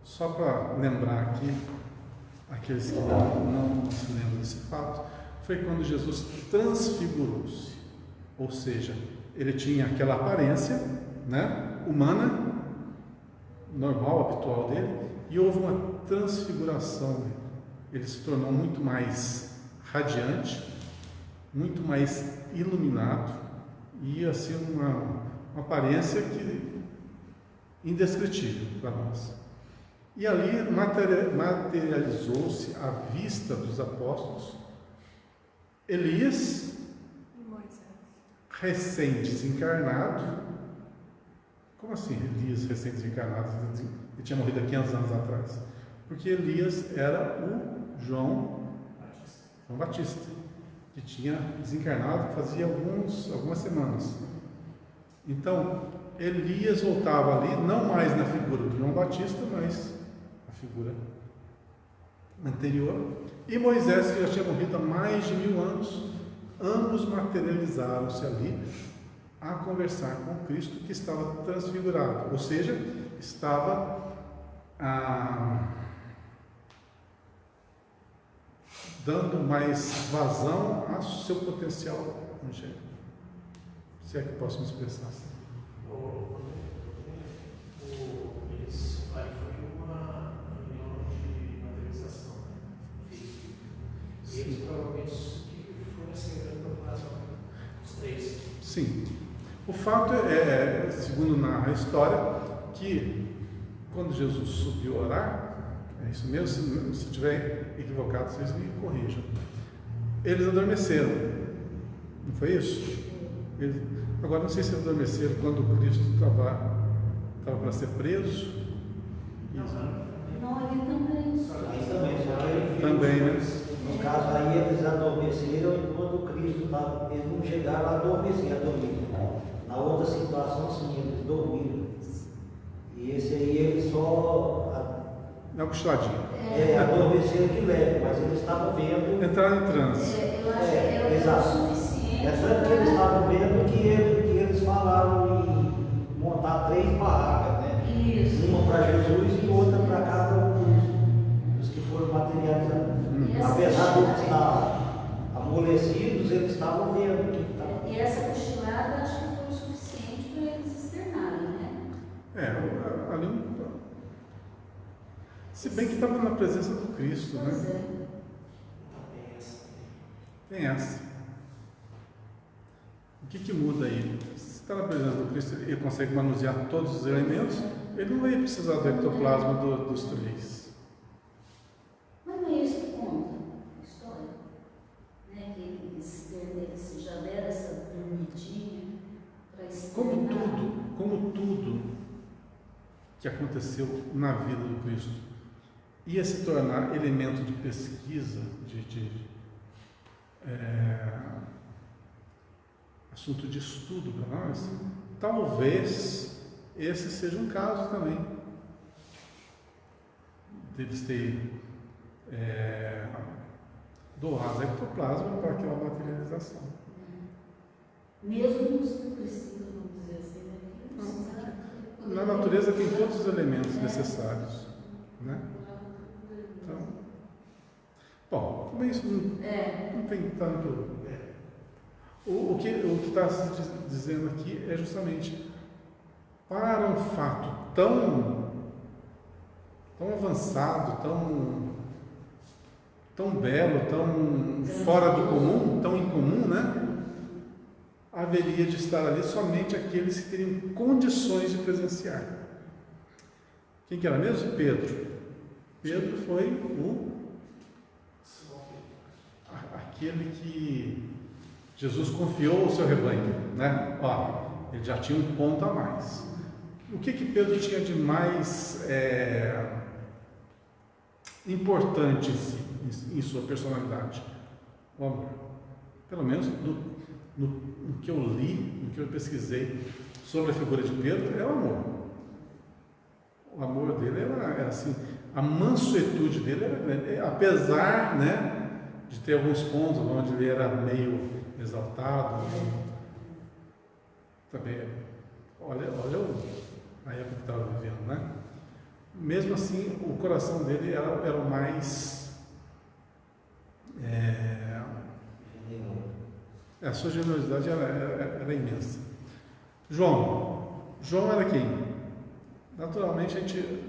Só para lembrar aqui, aqueles que não se lembram desse fato, foi quando Jesus transfigurou-se. Ou seja, ele tinha aquela aparência, né, humana, normal, habitual dele, e houve uma transfiguração dele. Ele se tornou muito mais radiante, muito mais iluminado, e assim uma aparência que indescritível para nós. E ali materializou-se à vista dos apóstolos Elias, recém-desencarnado. Como assim Elias recém-desencarnado? Ele tinha morrido há 500 anos atrás. Porque Elias era o João Batista, que tinha desencarnado fazia algumas semanas. Então, Elias voltava ali, não mais na figura do João Batista, mas a figura anterior. E Moisés, que já tinha morrido há mais de 1000 anos, ambos materializaram-se ali a conversar com Cristo, que estava transfigurado, ou seja, estava dando mais vazão ao seu potencial angélico. Se é que posso me expressar assim. Sim. O fato segundo narra a história, que quando Jesus subiu a orar, é isso mesmo, se estiver equivocado, vocês me corrijam. Eles adormeceram, não foi isso? Agora não sei se adormeceram quando Cristo estava para ser preso. Não, ele também. Também, né? No caso aí eles adormeceram enquanto Cristo estava. Eles não chegaram a adormecer, a dormir. Na outra situação, sim, eles dormiram. E esse aí eles só. Na cochiladinha. Adormeceram de leve, mas eles estavam vendo. Entraram em transe. Eu acho que era o suficiente. É tanto que eles estavam vendo que eles falaram em montar 3 barracas, né? Isso. Uma para Jesus e outra para cada um dos que foram materializados. Apesar de eles estar amolecidos, eles estavam vendo que estava. E essa cochilada acho que foi o suficiente para eles externarem, né? Ali se bem que estava na presença do Cristo, Pois né? Tem essa. O que muda aí? Se está na presença do Cristo, ele consegue manusear todos os elementos, ele não vai precisar do ectoplasma dos 3. Mas não é isso que conta a história, né? Que eles já deram essa dormidinha para externar. Como tudo que aconteceu na vida do Cristo ia se tornar elemento de pesquisa, assunto de estudo para nós, talvez esse seja um caso também deles terem doado ectoplasma para aquela materialização. Mesmo os que precisam, vamos dizer assim, né? Na natureza tem todos os elementos necessários, né? Então, bom, também isso não tem tanto. O que está se dizendo aqui é justamente para um fato tão avançado, tão belo, tão fora do comum, tão incomum, né? Haveria de estar ali somente aqueles que teriam condições de presenciar. Quem que era mesmo? Pedro. Pedro foi aquele que Jesus confiou o seu rebanho, né? Ele já tinha um ponto a mais. O que Pedro tinha de mais importante em sua personalidade? O amor. Pelo menos no que eu li, no que eu pesquisei sobre a figura de Pedro, é o amor. O amor dele era assim, a mansuetude dele era grande, apesar, né, de ter alguns pontos onde ele era meio exaltado. Também, olha a época que estava vivendo, né? Mesmo assim, o coração dele era o mais a sua generosidade era imensa. João era quem? Naturalmente a gente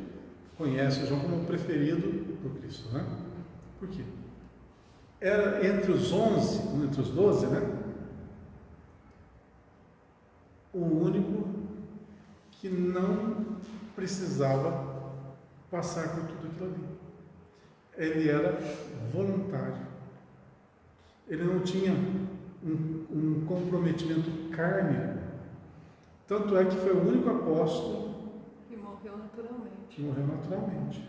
conhece o João como o preferido do Cristo, né? Por quê? Era entre os 12, né? O único que não precisava passar por tudo aquilo ali. Ele era voluntário. Ele não tinha um comprometimento kármico. Tanto é que foi o único apóstolo que morreu naturalmente.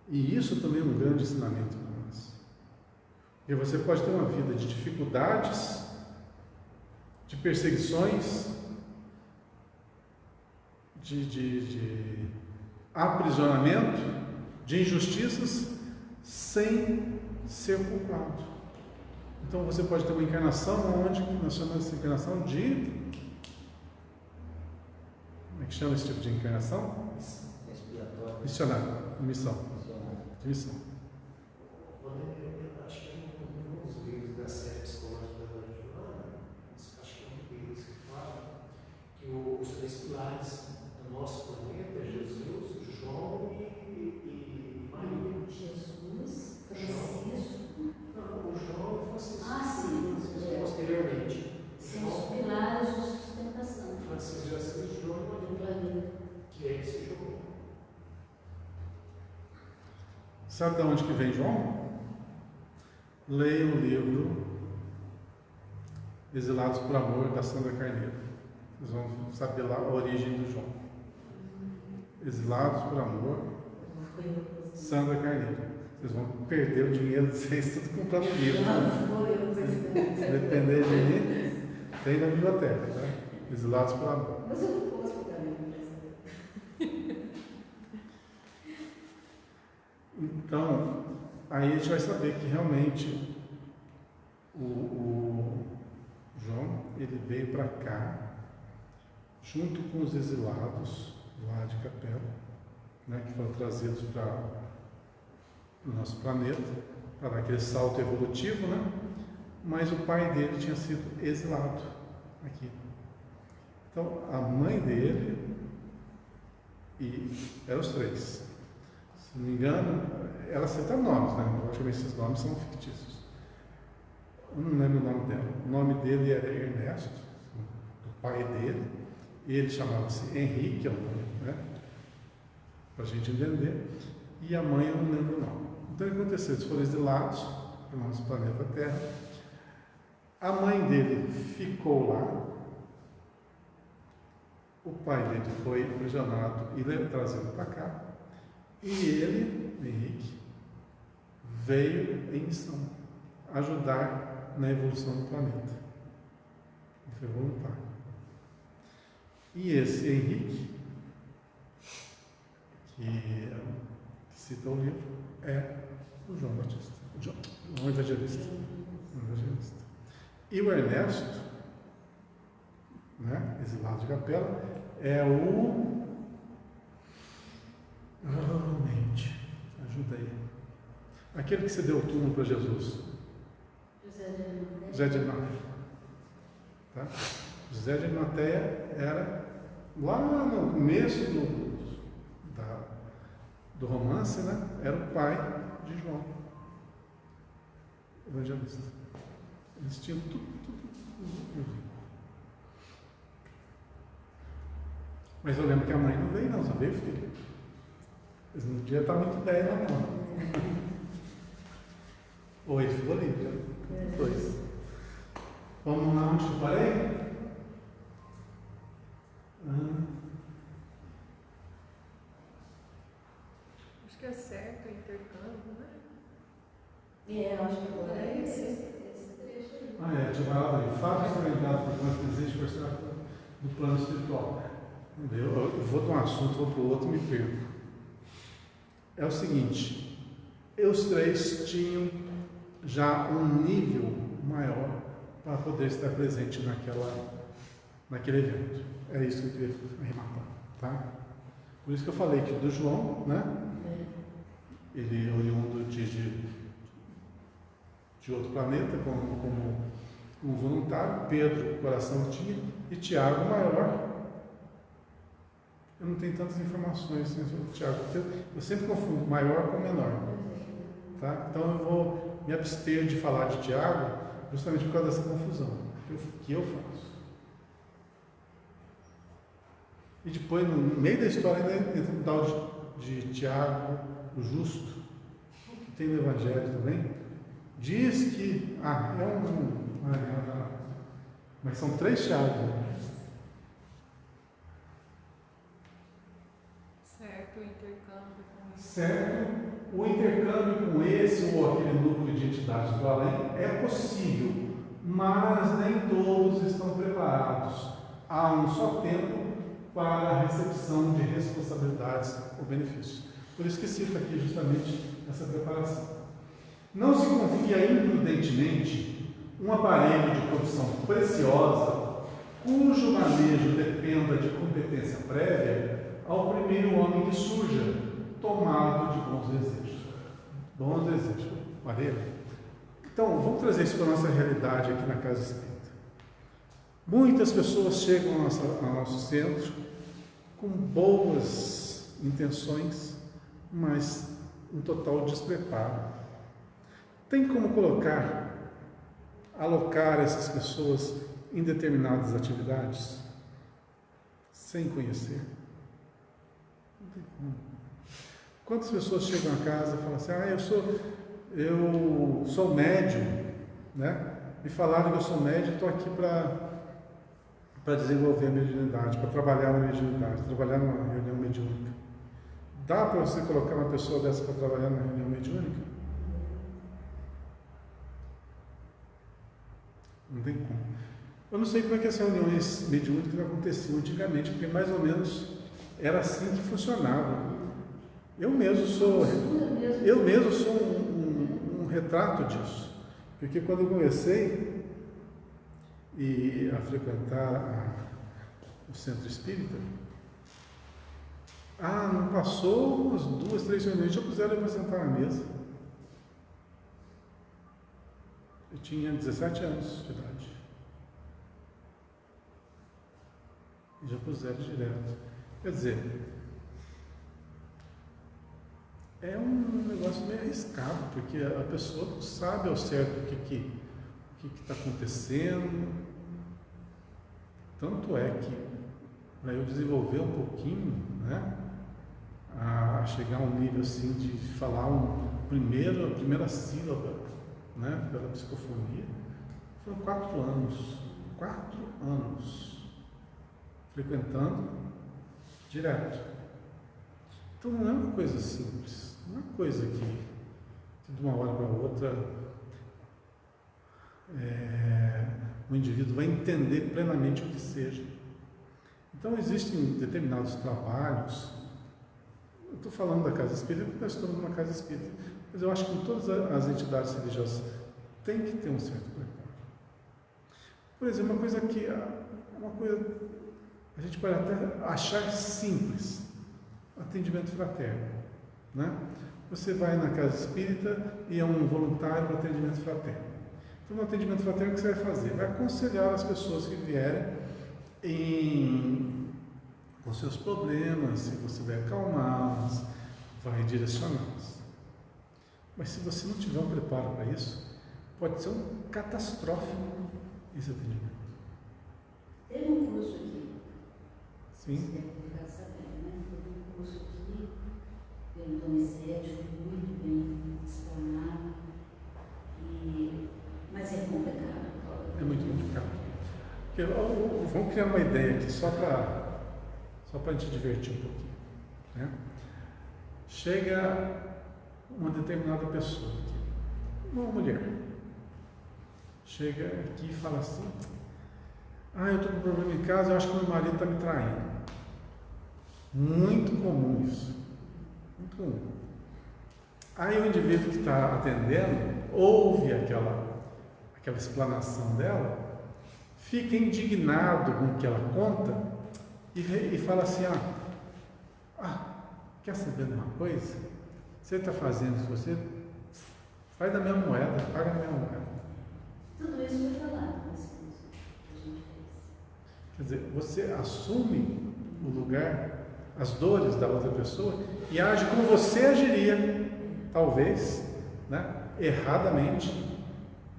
E isso também é um grande ensinamento para nós. Porque você pode ter uma vida de dificuldades, de perseguições, de aprisionamento, de injustiças, sem ser culpado. Então você pode ter uma encarnação onde nós chamamos essa encarnação de... Como é que chama esse tipo de encarnação? Missionário, missão. De missão. Acho que em uns livros da série psicológica da Joana, acho que é um deles que fala que os 3 pilares do nosso planeta é Jesus, João e Maria. Jesus, Francisco. Não, o João e Francisco. Ah, sim. Posteriormente. Sim, Sabe de onde que vem João? Leia o livro Exilados por Amor, da Sandra Carneiro. Vocês vão saber lá a origem do João. Exilados por Amor, Sandra Carneiro. Vocês vão perder o dinheiro de vocês tudo comprando livro. Se depender de mim, tem na biblioteca, tá? Exilados por Amor. Mas eu não posso botar minha Então, aí a gente vai saber que realmente o João, ele veio para cá, junto com os exilados lá de Capela, né, que foram trazidos para o nosso planeta, para dar aquele salto evolutivo, né? Mas o pai dele tinha sido exilado aqui. Então, a mãe dele, e eram os três. Se não me engano, ela cita nomes, né? Logicamente esses nomes são fictícios. Eu não lembro o nome dela. O nome dele era Ernesto, do pai dele, e ele chamava-se Henrique, é o nome, né? Para a gente entender. E a mãe eu não lembro o nome. Então o que aconteceu? Eles foram exilados para o nosso planeta Terra. A mãe dele ficou lá. O pai dele foi aprisionado e trazido para cá. E ele, Henrique, veio em missão ajudar na evolução do planeta. Ele foi voluntário. E esse Henrique, que cita o livro, é o João Batista, João Evangelista. E o Ernesto, né, exilado de Capela, é o... mente, ajuda aí. Aquele que cedeu o túmulo para Jesus. José de Arimateia. Tá? José de Arimateia era lá no começo do romance, né? Era o pai de João Evangelista. Eles tinham tudo. Mas eu lembro que a mãe não veio, não, só veio o filho. Eles não deviam estar muito bem, não. Ou ele ficou limpo, né? Dois. Vamos lá onde eu parei? Acho que é certo o intercâmbio, né? Eu acho que agora é esse trecho aí. Tinha falado ali. Fato experimentado por quanto desejo forçar no plano espiritual. Eu vou de um assunto, vou para o outro e me perco. É o seguinte, os três tinham já um nível maior para poder estar presente naquele evento. É isso que eu queria arrematar, tá? Por isso que eu falei que do João, né? Ele é oriundo de outro planeta, como voluntário. Pedro, coração tinha, e Tiago, maior. Eu não tenho tantas informações sobre o Tiago. Eu sempre confundo maior com menor. Tá? Então eu vou me abster de falar de Tiago justamente por causa dessa confusão que eu faço. E depois, no meio da história, ainda entra o tal de Tiago, o justo, que tem no Evangelho também. Diz que mas são três Tiagos. Né? Certo, o intercâmbio com isso. Certo? O intercâmbio com esse ou aquele núcleo de entidades do além é possível, mas nem todos estão preparados a um só tempo para a recepção de responsabilidades ou benefícios. Por isso que cita aqui justamente essa preparação. Não se confia imprudentemente um aparelho de produção preciosa, cujo manejo dependa de competência prévia, ao primeiro homem que surja, tomado de bons desejos. Bons desejos. Aparelho. Então, vamos trazer isso para a nossa realidade aqui na Casa Espírita. Muitas pessoas chegam ao nosso centro com boas intenções, mas um total despreparo. Tem como alocar essas pessoas em determinadas atividades sem conhecer? Não tem como. Quantas pessoas chegam a casa e falam assim, eu sou médium, né? Me falaram que eu sou médium e estou aqui para desenvolver a mediunidade, para trabalhar na mediunidade, trabalhar numa reunião mediúnica. Dá para você colocar uma pessoa dessa para trabalhar na reunião mediúnica? Não tem como. Eu não sei como é que as reuniões mediúnicas aconteciam antigamente, porque mais ou menos era assim que funcionava. Eu mesmo sou um retrato disso. Porque quando eu comecei a frequentar o centro espírita, não passou umas 2, 3 reuniões, já puseram eu para sentar na mesa. Eu tinha 17 anos de idade. E já puseram direto. Quer dizer, é um negócio meio arriscado, porque a pessoa não sabe ao certo o que está acontecendo. Tanto é que, para eu desenvolver um pouquinho, né, a chegar a um nível assim de falar a primeira sílaba, né, pela psicofonia, foram 4 anos. 4 anos frequentando direto. Então não é uma coisa simples, não é uma coisa que de uma hora para outra o indivíduo vai entender plenamente o que seja. Então existem determinados trabalhos, eu estou falando da casa espírita porque nós estamos numa casa espírita, mas eu acho que em todas as entidades religiosas tem que ter um certo preparo. Por exemplo, uma coisa a gente pode até achar simples, atendimento fraterno, né? Você vai na casa espírita e é um voluntário para atendimento fraterno. Então, no atendimento fraterno, o que você vai fazer? Vai aconselhar as pessoas que vierem com seus problemas, se você vai acalmá-las, vai direcioná-las. Mas se você não tiver um preparo para isso, pode ser um catastrófico esse atendimento. Teve um curso aqui. Sim. Você deve ficar sabendo, né? Teve um curso aqui, pelo Donizete, foi muito bem explanado. Mas é complicado. É muito complicado. Vamos criar uma ideia aqui, só para a gente divertir um pouquinho. Né? Chega uma determinada pessoa aqui, uma mulher, chega aqui e fala assim, eu estou com um problema em casa, eu acho que meu marido está me traindo. Muito comum isso. Muito comum. Aí o indivíduo que está atendendo ouve aquela explanação dela, fica indignado com o que ela conta e fala assim, quer saber de uma coisa? Você está fazendo isso, você faz da mesma moeda, paga da mesma moeda. Tudo isso foi falado nesse curso que a gente fez. Quer dizer, você assume o lugar, as dores da outra pessoa e age como você agiria, talvez, né, erradamente,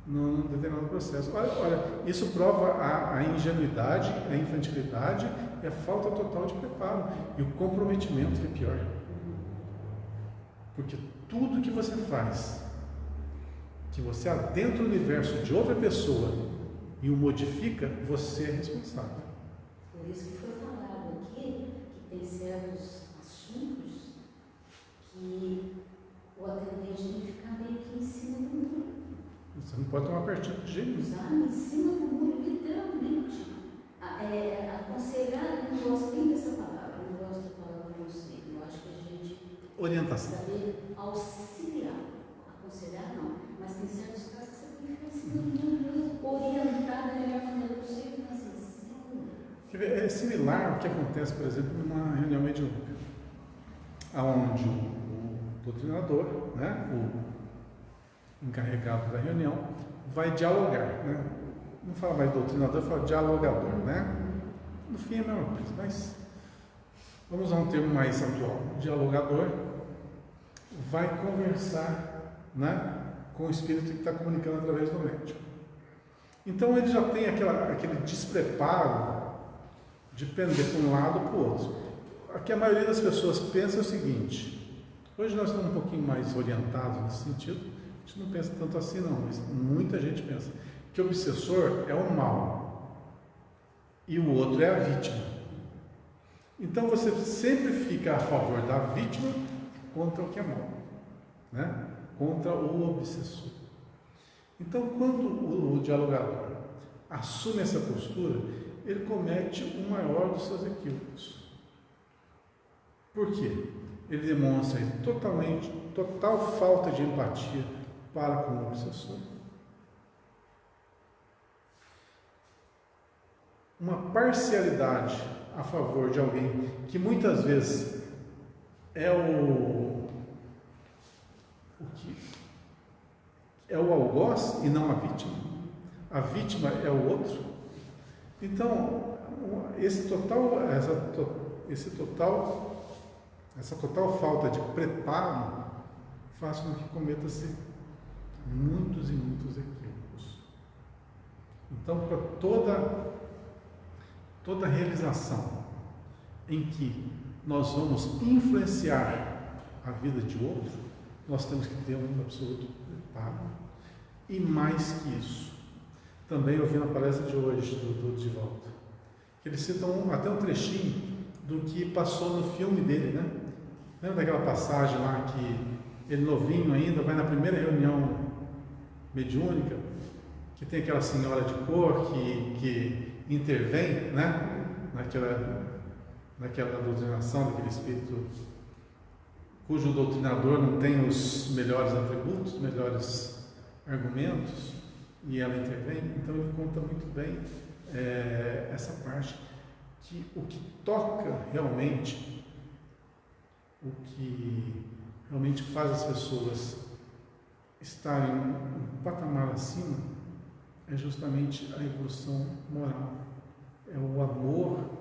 num determinado processo. Olha, isso prova a ingenuidade, a infantilidade e a falta total de preparo e o comprometimento, que é pior. Porque tudo que você faz, que você adentra o universo de outra pessoa e o modifica, você é responsável. Por isso que foi falado aqui que tem certos assuntos que o atendente tem que ficar meio que em cima do muro. Você não pode tomar partido de jeito nenhum. Em cima do muro, literalmente. Aconselhar, eu não gosto nem dessa palavra, eu não gosto da palavra conselho. Eu acho que a gente Orientação. saber auxiliar. Aconselhar não, mas tem certos casos que você tem que ficar em cima do muro mesmo, orientar da melhor maneira possível, mas em cima do muro. É similar ao que acontece, por exemplo, numa reunião mediúnica, onde o doutrinador, né, o encarregado da reunião, vai dialogar, né? Não fala mais doutrinador, fala dialogador, né? No fim é a mesma coisa, mas vamos usar um termo mais atual. O dialogador vai conversar, né, com o espírito que está comunicando através do médium. Então ele já tem aquele despreparo de pender para um lado ou para o outro. Aqui a maioria das pessoas pensa o seguinte: Hoje nós estamos um pouquinho mais orientados nesse sentido, a gente não pensa tanto assim não, mas muita gente pensa que o obsessor é o mal e o outro é a vítima. Então você sempre fica a favor da vítima contra o que é mal, né? Contra o obsessor. Então quando o dialogador assume essa postura, ele comete o maior dos seus equívocos. Por quê? Ele demonstra total falta de empatia para com o obsessor. Uma parcialidade a favor de alguém que muitas vezes é o algoz e não a vítima. A vítima é o outro. Então, essa total falta de preparo faz com que cometa-se muitos e muitos equívocos. Então, para toda realização em que nós vamos influenciar a vida de outro, nós temos que ter um absoluto preparo. E mais que isso, também eu vi na palestra de hoje do De Volta, que eles citam até um trechinho do que passou no filme dele, né? Lembra daquela passagem lá que ele novinho ainda vai na primeira reunião mediúnica, que tem aquela senhora de cor que intervém, né? Naquela doutrinação daquele espírito cujo doutrinador não tem os melhores atributos, melhores argumentos, e ela intervém. Então ele conta muito bem essa parte, que o que toca realmente, o que realmente faz as pessoas estarem um patamar acima, é justamente a evolução moral, é o amor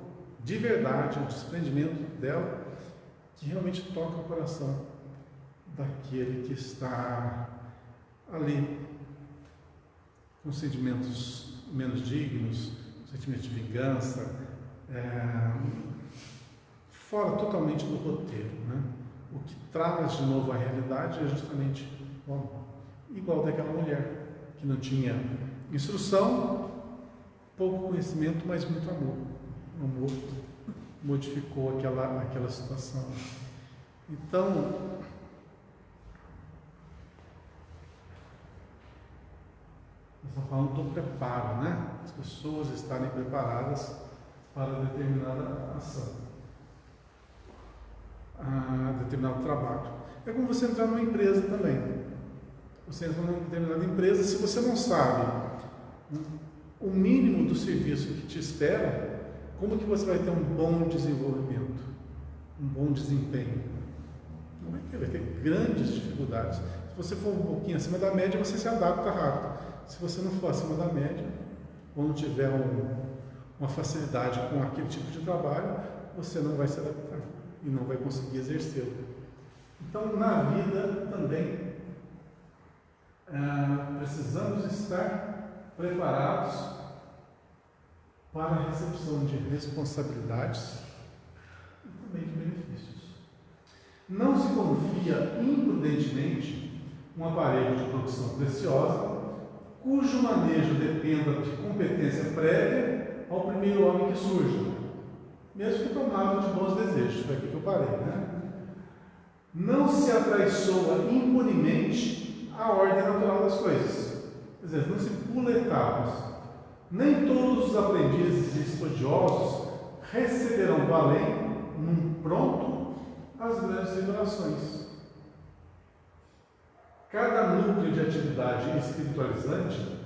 de verdade, o desprendimento dela, que realmente toca o coração daquele que está ali com sentimentos menos dignos, sentimentos de vingança, fora totalmente do roteiro, né? O que traz de novo a realidade é justamente o amor. Igual daquela mulher que não tinha instrução, pouco conhecimento, mas muito amor. O amor modificou aquela situação. Então, nós estamos falando do preparo, né? As pessoas estarem preparadas para determinada ação, determinado trabalho. É como você entrar numa empresa também. Você entra numa determinada empresa, se você não sabe o mínimo do serviço que te espera, como que você vai ter um bom desenvolvimento, um bom desempenho? Não vai ter grandes dificuldades. Se você for um pouquinho acima da média, você se adapta rápido. Se você não for acima da média, ou não tiver uma facilidade com aquele tipo de trabalho, você não vai se adaptar e não vai conseguir exercê-lo. Então, na vida também, precisamos estar preparados para a recepção de responsabilidades e também de benefícios. Não se confia imprudentemente um aparelho de produção preciosa, cujo manejo dependa de competência prévia ao primeiro homem que surja, mesmo que tomado de bons desejos. Foi aqui que eu parei, né? Não se atraiçoa impunemente a ordem natural das coisas. Quer dizer, não se pula etapas. Nem todos os aprendizes e estudiosos receberão do além, num pronto, as grandes revelações. Cada núcleo de atividade espiritualizante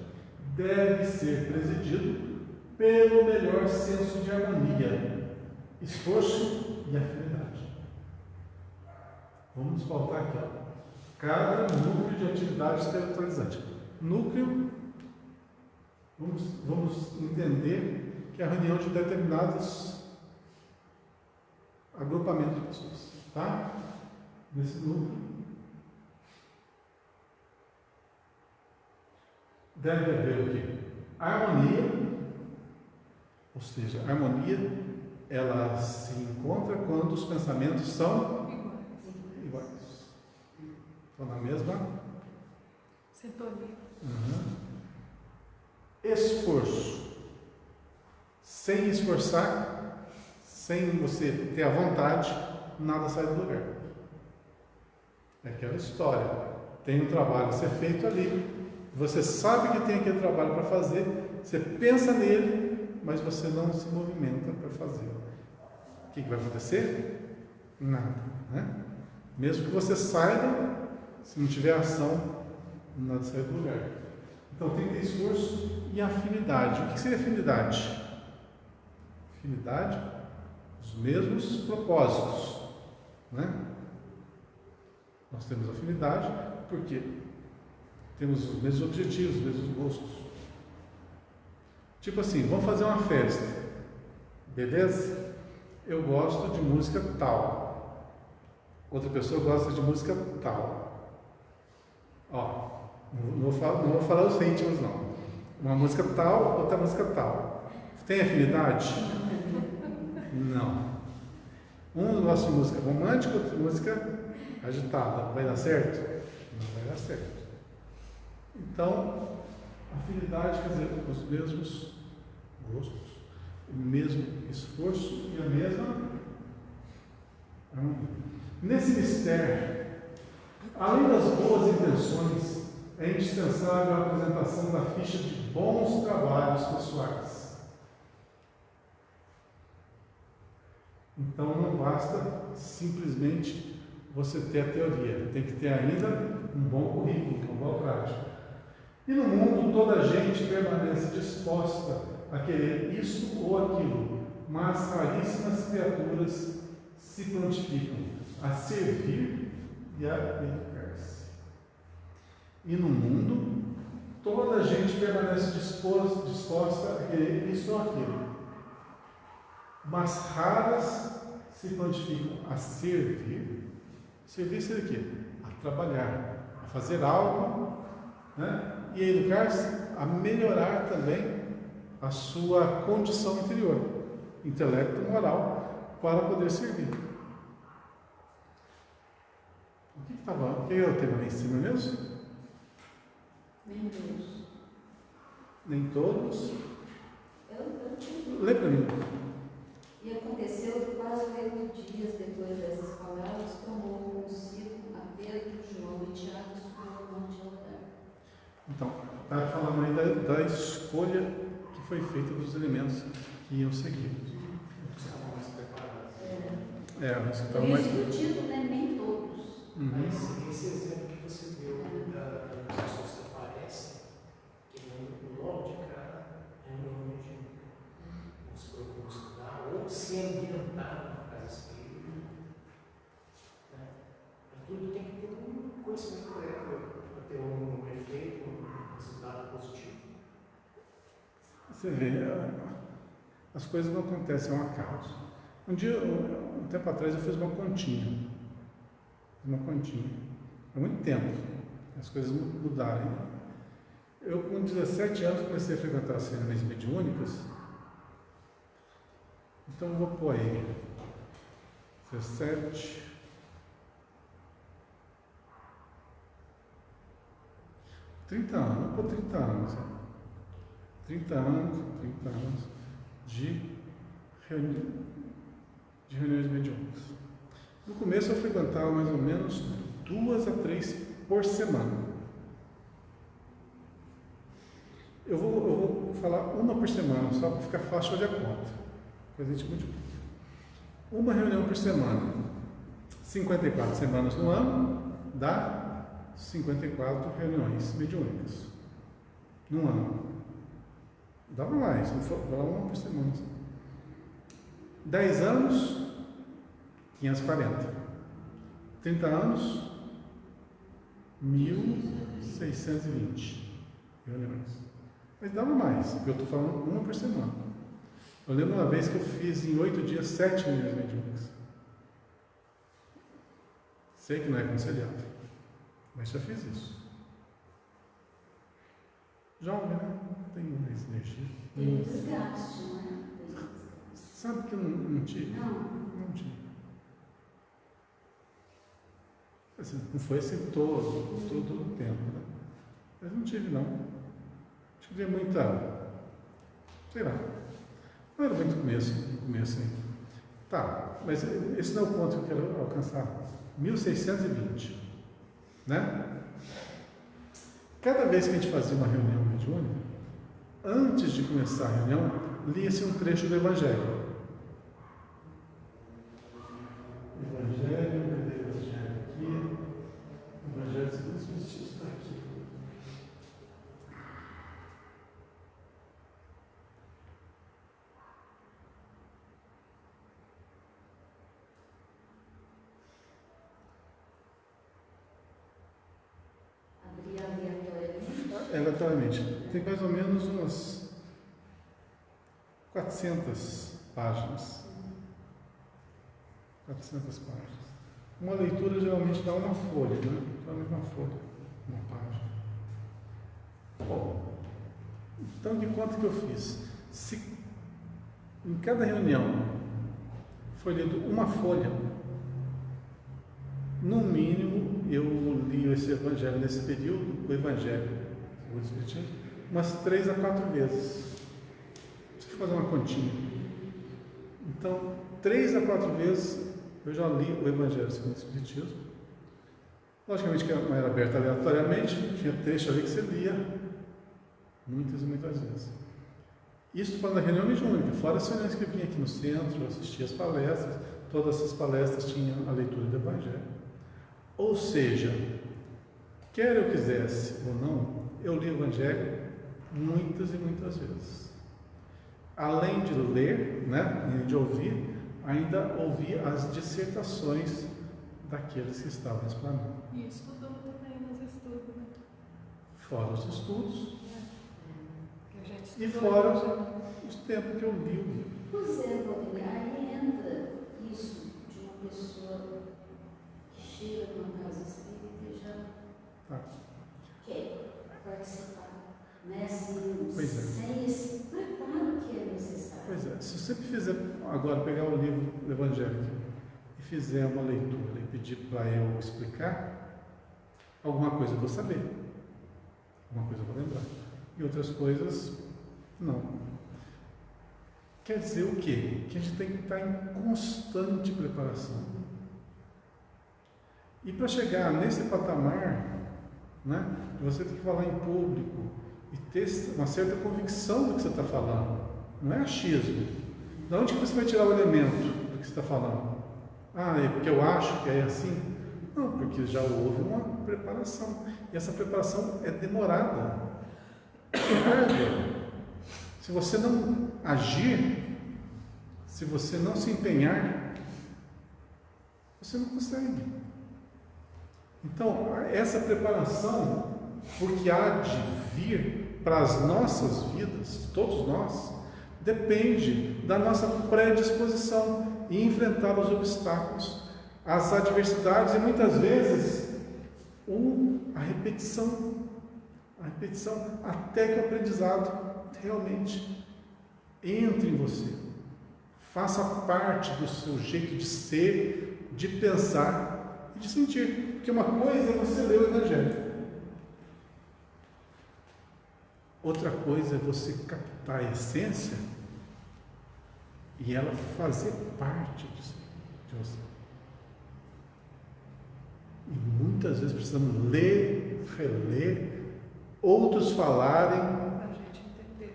deve ser presidido pelo melhor senso de harmonia, esforço e afinidade. Vamos pautar aqui, ó. Cada núcleo de atividade espiritualizante. Núcleo, vamos entender que é a reunião de determinados agrupamentos de pessoas, tá? Nesse núcleo deve haver o quê? Harmonia, ou seja, a harmonia ela se encontra quando os pensamentos são iguais. Estão na mesma Sintonia. Esforço. Sem esforçar, sem você ter a vontade, nada sai do lugar. É aquela história. Tem um trabalho a ser feito ali. Você sabe que tem aquele trabalho para fazer. Você pensa nele, mas você não se movimenta para fazê-lo. O que vai acontecer? Nada. Né? Mesmo que você saiba, se não tiver ação, nada sai do lugar. Então tem que ter esforço e afinidade. O que seria afinidade? Afinidade, os mesmos propósitos. Né? Nós temos afinidade porque temos os mesmos objetivos, os mesmos gostos. Tipo assim, vamos fazer uma festa. Beleza? Eu gosto de música tal. Outra pessoa gosta de música tal. Ó, não vou falar os ritmos não. Uma música tal, outra música tal. Tem afinidade? Não. Um gosta de música romântica, outro de música agitada. Vai dar certo? Não vai dar certo. Então, afinidade quer dizer os mesmos gostos, o mesmo esforço e a mesma harmonia. Nesse mistério, além das boas intenções, é indispensável a apresentação da ficha de bons trabalhos pessoais. Então não basta simplesmente você ter a teoria, tem que ter ainda um bom currículo, uma boa prática. E no mundo toda a gente permanece disposta a querer isso ou aquilo, mas raríssimas criaturas se prontificam a servir e a educar-se. E no mundo toda a gente permanece disposta a querer isso ou aquilo, mas raras se prontificam a servir. Servir seria o quê? A trabalhar, a fazer algo, né? E a educar-se, a melhorar também a sua condição interior, intelecto e moral, para poder servir. O que é o tema lá em cima mesmo? Nem todos. Nem todos. Eu Lê para mim. E aconteceu que quase 8 dias depois dessas palavras, tomou consigo a Pedro, João e Tiago e subiu ao monte Jordão. Então, está falando aí da escolha que foi feita dos elementos que iam seguir. Estavam mais preparados. Os que Por estavam mais. isso que o título é Nem Todos. Mas esse exemplo que você deu das pessoas que aparecem, que logo de cara é um mediúnico. Ou se procura estudar, ou se ambientar na casa espírita. Né? Tudo tem que ter um conhecimento prévio para ter um efeito, um resultado positivo. Você vê, as coisas não acontecem ao acaso. Um tempo atrás, eu fiz uma continha. Há muito tempo. As coisas mudaram. Eu, com 17 anos, comecei a frequentar as reuniões mediúnicas. Então, eu vou pôr aí 17. Vou pôr 30 anos. 30 anos de reuniões mediúnicas. No começo eu frequentava mais ou menos 2 a 3 por semana. Eu vou falar uma por semana, só para ficar fácil de a conta. Coisa de muito. Uma reunião por semana. 54 semanas no ano, dá 54 reuniões mediúnicas. No ano. Dava mais, vou falar uma por semana. 10 anos, 540. 30 anos, 1.620 reuniões. Mas dava mais, porque eu estou falando uma por semana. Eu lembro uma vez que eu fiz em 8 dias 7 reuniões mediúnicas. Sei que não é aconselhável, mas já fiz isso. Jovem, né? Tem mais energia. Tem desgaste, não é? Sabe que eu não tive? Não. Não tive. Assim, não foi assim todo o tempo, né? Mas não tive, não. Acho que tinha muita, sei lá, não era muito começo ainda. Tá, mas esse não é o ponto que eu quero alcançar. 1620, né? Cada vez que a gente fazia uma reunião mediúnica, antes de começar a reunião, lia-se um trecho do Evangelho. Evangelho, cadê o Evangelho aqui? Evangelho segundo os Espíritos está aqui. Abrir aleatoriamente. Aleatoriamente. Tem mais ou menos umas 400 páginas. 400 páginas. Uma leitura geralmente dá uma folha, né? Geralmente uma folha, uma página. Bom, então de conta que eu fiz? Se em cada reunião foi lido uma folha, no mínimo eu li esse Evangelho nesse período, o Evangelho, segundo o Espiritismo, umas 3 a 4 vezes. Deixa eu fazer uma continha. Então, 3 a 4 vezes eu já li o Evangelho segundo o Espiritismo. Logicamente que não era aberto aleatoriamente, tinha trecho ali que você lia muitas e muitas vezes. Isso falando da reunião mediúnica, fora as reuniões que eu vinha aqui no centro, assistia as palestras, todas essas palestras tinham a leitura do Evangelho. Ou seja, quer eu quisesse ou não, eu li o Evangelho muitas e muitas vezes. Além de ler, né, e de ouvir, ainda ouvi as dissertações daqueles que estavam explanando. E estudou também nos estudos, né? Fora os estudos Que a gente e estudou, fora né? os tempos que eu li o livro. Pois é, Valdir, aí entra isso de uma pessoa que chega numa casa espírita e já Tá. quer participar, né? Assim, Pois é. sem esse preparo que é necessário. Pois é, se você fizer agora pegar o livro do Evangelho e fizer uma leitura e pedir para eu explicar, alguma coisa eu vou saber, alguma coisa eu vou lembrar, e outras coisas não. Quer dizer o quê? Que a gente tem que estar em constante preparação. E para chegar nesse patamar, né, você tem que falar em público e ter uma certa convicção do que você está falando. Não é achismo. De onde que você vai tirar o elemento do que você está falando? Ah, é porque eu acho que é assim? Não, porque já houve uma preparação. E essa preparação é demorada. É árdua. Se você não agir, se você não se empenhar, você não consegue. Então, essa preparação, porque há de vir para as nossas vidas, todos nós, depende da nossa predisposição em enfrentar os obstáculos, as adversidades e muitas vezes a repetição até que o aprendizado realmente entre em você, faça parte do seu jeito de ser, de pensar e de sentir, porque uma coisa é você ler o Evangelho, outra coisa é você captar a essência e ela fazer parte de você. E muitas vezes precisamos ler, reler, outros falarem, Para a gente entender.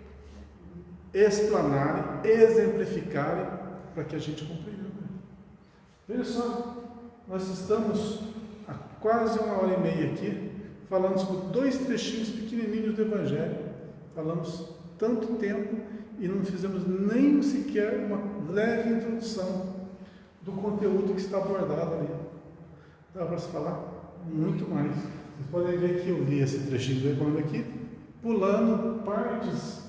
explanarem, exemplificarem, para que a gente compreenda. Veja só, nós estamos há quase 1h30 aqui, falando sobre 2 trechinhos pequenininhos do Evangelho, falamos tanto tempo e não fizemos nem sequer uma leve introdução do conteúdo que está abordado ali. Dá para se falar muito mais. Vocês podem ver que eu li esse trechinho do Evangelho aqui, pulando partes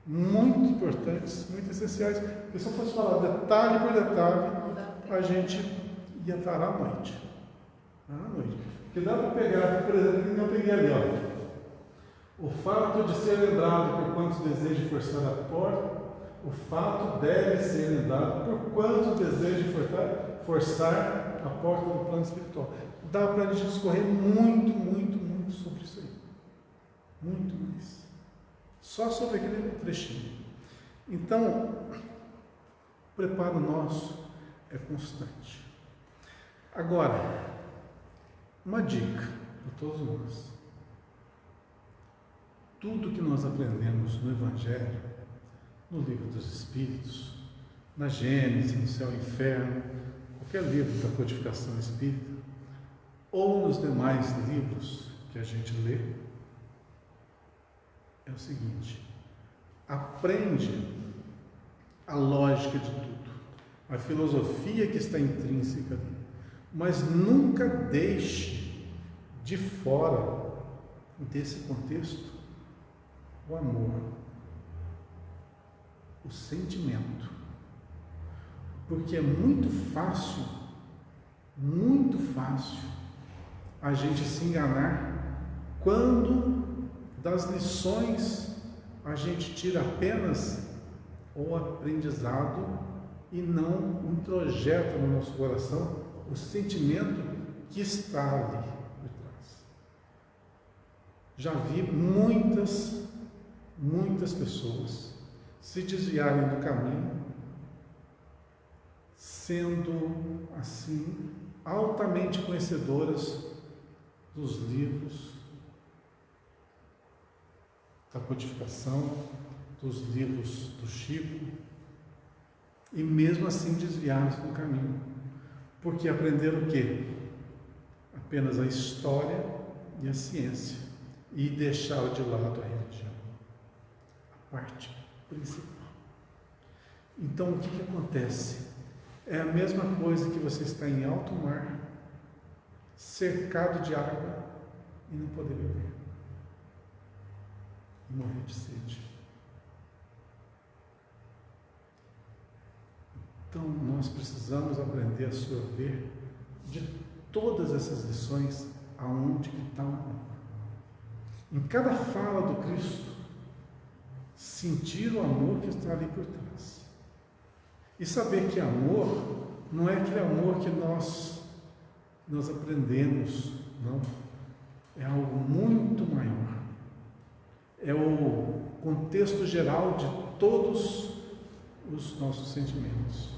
muito importantes, muito essenciais. Porque se eu fosse falar detalhe por detalhe, Não dá tempo. a gente ia estar à noite. Porque dá para pegar, por exemplo, que eu peguei ali, ó. O fato de ser lembrado por quantos deseja forçar a porta, o fato deve ser lembrado por quantos deseja forçar a porta do plano espiritual. dá para a gente discorrer muito, muito, muito sobre isso aí. Muito mais. Só sobre aquele trechinho. Então, o preparo nosso é constante. Agora, uma dica para todos nós. Tudo que nós aprendemos no Evangelho, no Livro dos Espíritos, na Gênesis, no Céu e Inferno, qualquer livro da codificação espírita, ou nos demais livros que a gente lê, é o seguinte: aprende a lógica de tudo, a filosofia que está intrínseca ali, mas nunca deixe de fora desse contexto o amor, o sentimento, porque é muito fácil a gente se enganar quando das lições a gente tira apenas o aprendizado e não introjeta no nosso coração o sentimento que está ali por trás. Já vi muitas pessoas se desviarem do caminho, sendo assim altamente conhecedoras dos livros da codificação, dos livros do Chico, e mesmo assim desviaram-se do caminho, porque aprenderam o quê? Apenas a história e a ciência, e deixaram de lado a religião, a parte principal. Então o que acontece? É a mesma coisa que você está em alto mar, cercado de água e não poder beber, e morrer de sede. Então nós precisamos aprender a sorver de todas essas lições aonde que está o amor. Em cada fala do Cristo, sentir o amor que está ali por trás. E saber que amor não é aquele amor que nós aprendemos, não. É algo muito maior. É o contexto geral de todos os nossos sentimentos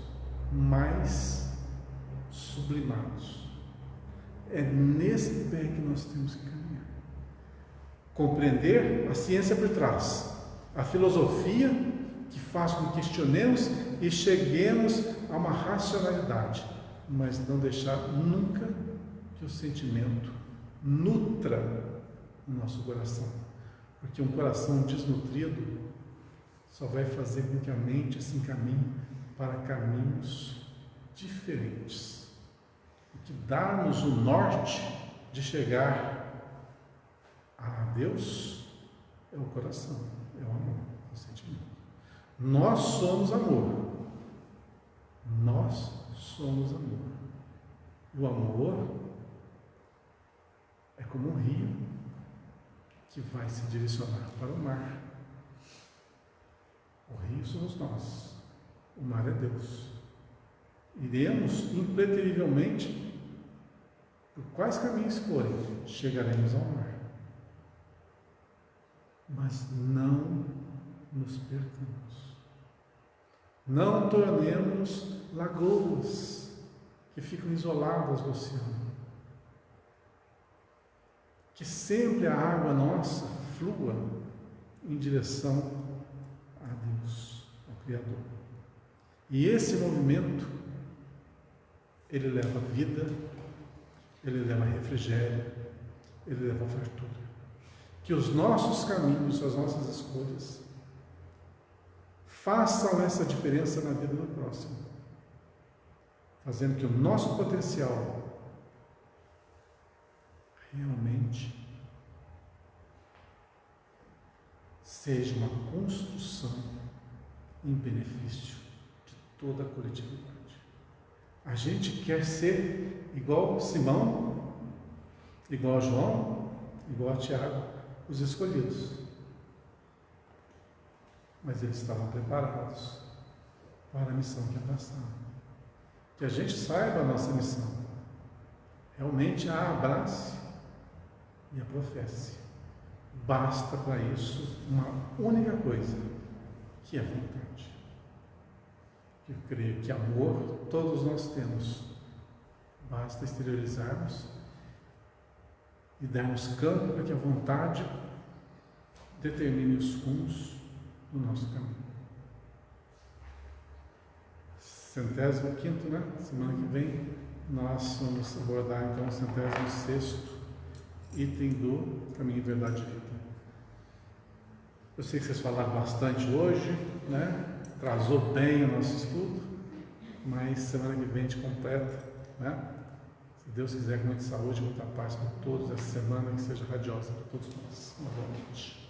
mais sublimados. É nesse pé que nós temos que caminhar. Compreender a ciência por trás, a filosofia que faz com que questionemos e cheguemos a uma racionalidade, mas não deixar nunca que o sentimento nutra o nosso coração, porque um coração desnutrido só vai fazer com que a mente se encaminhe para caminhos diferentes, o que dá-nos o norte de chegar a Deus é o coração, é o amor, é o sentimento. Nós somos amor. Nós somos amor. E o amor é como um rio que vai se direcionar para o mar. O rio somos nós. O mar é Deus. Iremos impreterivelmente, por quais caminhos forem, chegaremos ao mar. Mas não nos percamos. Não tornemos lagoas que ficam isoladas do oceano. Que sempre a água nossa flua em direção a Deus, ao Criador. E esse movimento, ele leva vida, ele leva refrigério, ele leva fartura. Que os nossos caminhos, as nossas escolhas, façam essa diferença na vida do próximo, fazendo que o nosso potencial realmente seja uma construção em benefício de toda a coletividade. A gente quer ser igual Simão, igual a João, igual a Tiago, os escolhidos. Mas eles estavam preparados para a missão que abraçaram. Que a gente saiba a nossa missão. realmente a abrace e a professe. Basta para isso uma única coisa, que é vontade. Eu creio que amor todos nós temos. Basta exteriorizarmos e darmos campo para que a vontade determine os rumos do nosso caminho. 105º, né? Semana que vem nós vamos abordar então o 106º item do Caminho, Verdade e Vida. Eu sei que vocês falaram bastante hoje, né? Atrasou bem o nosso estudo, mas semana que vem a gente completa, né? Se Deus quiser, com muita saúde, muita paz para todos, essa semana que seja radiosa para todos nós. Uma boa noite.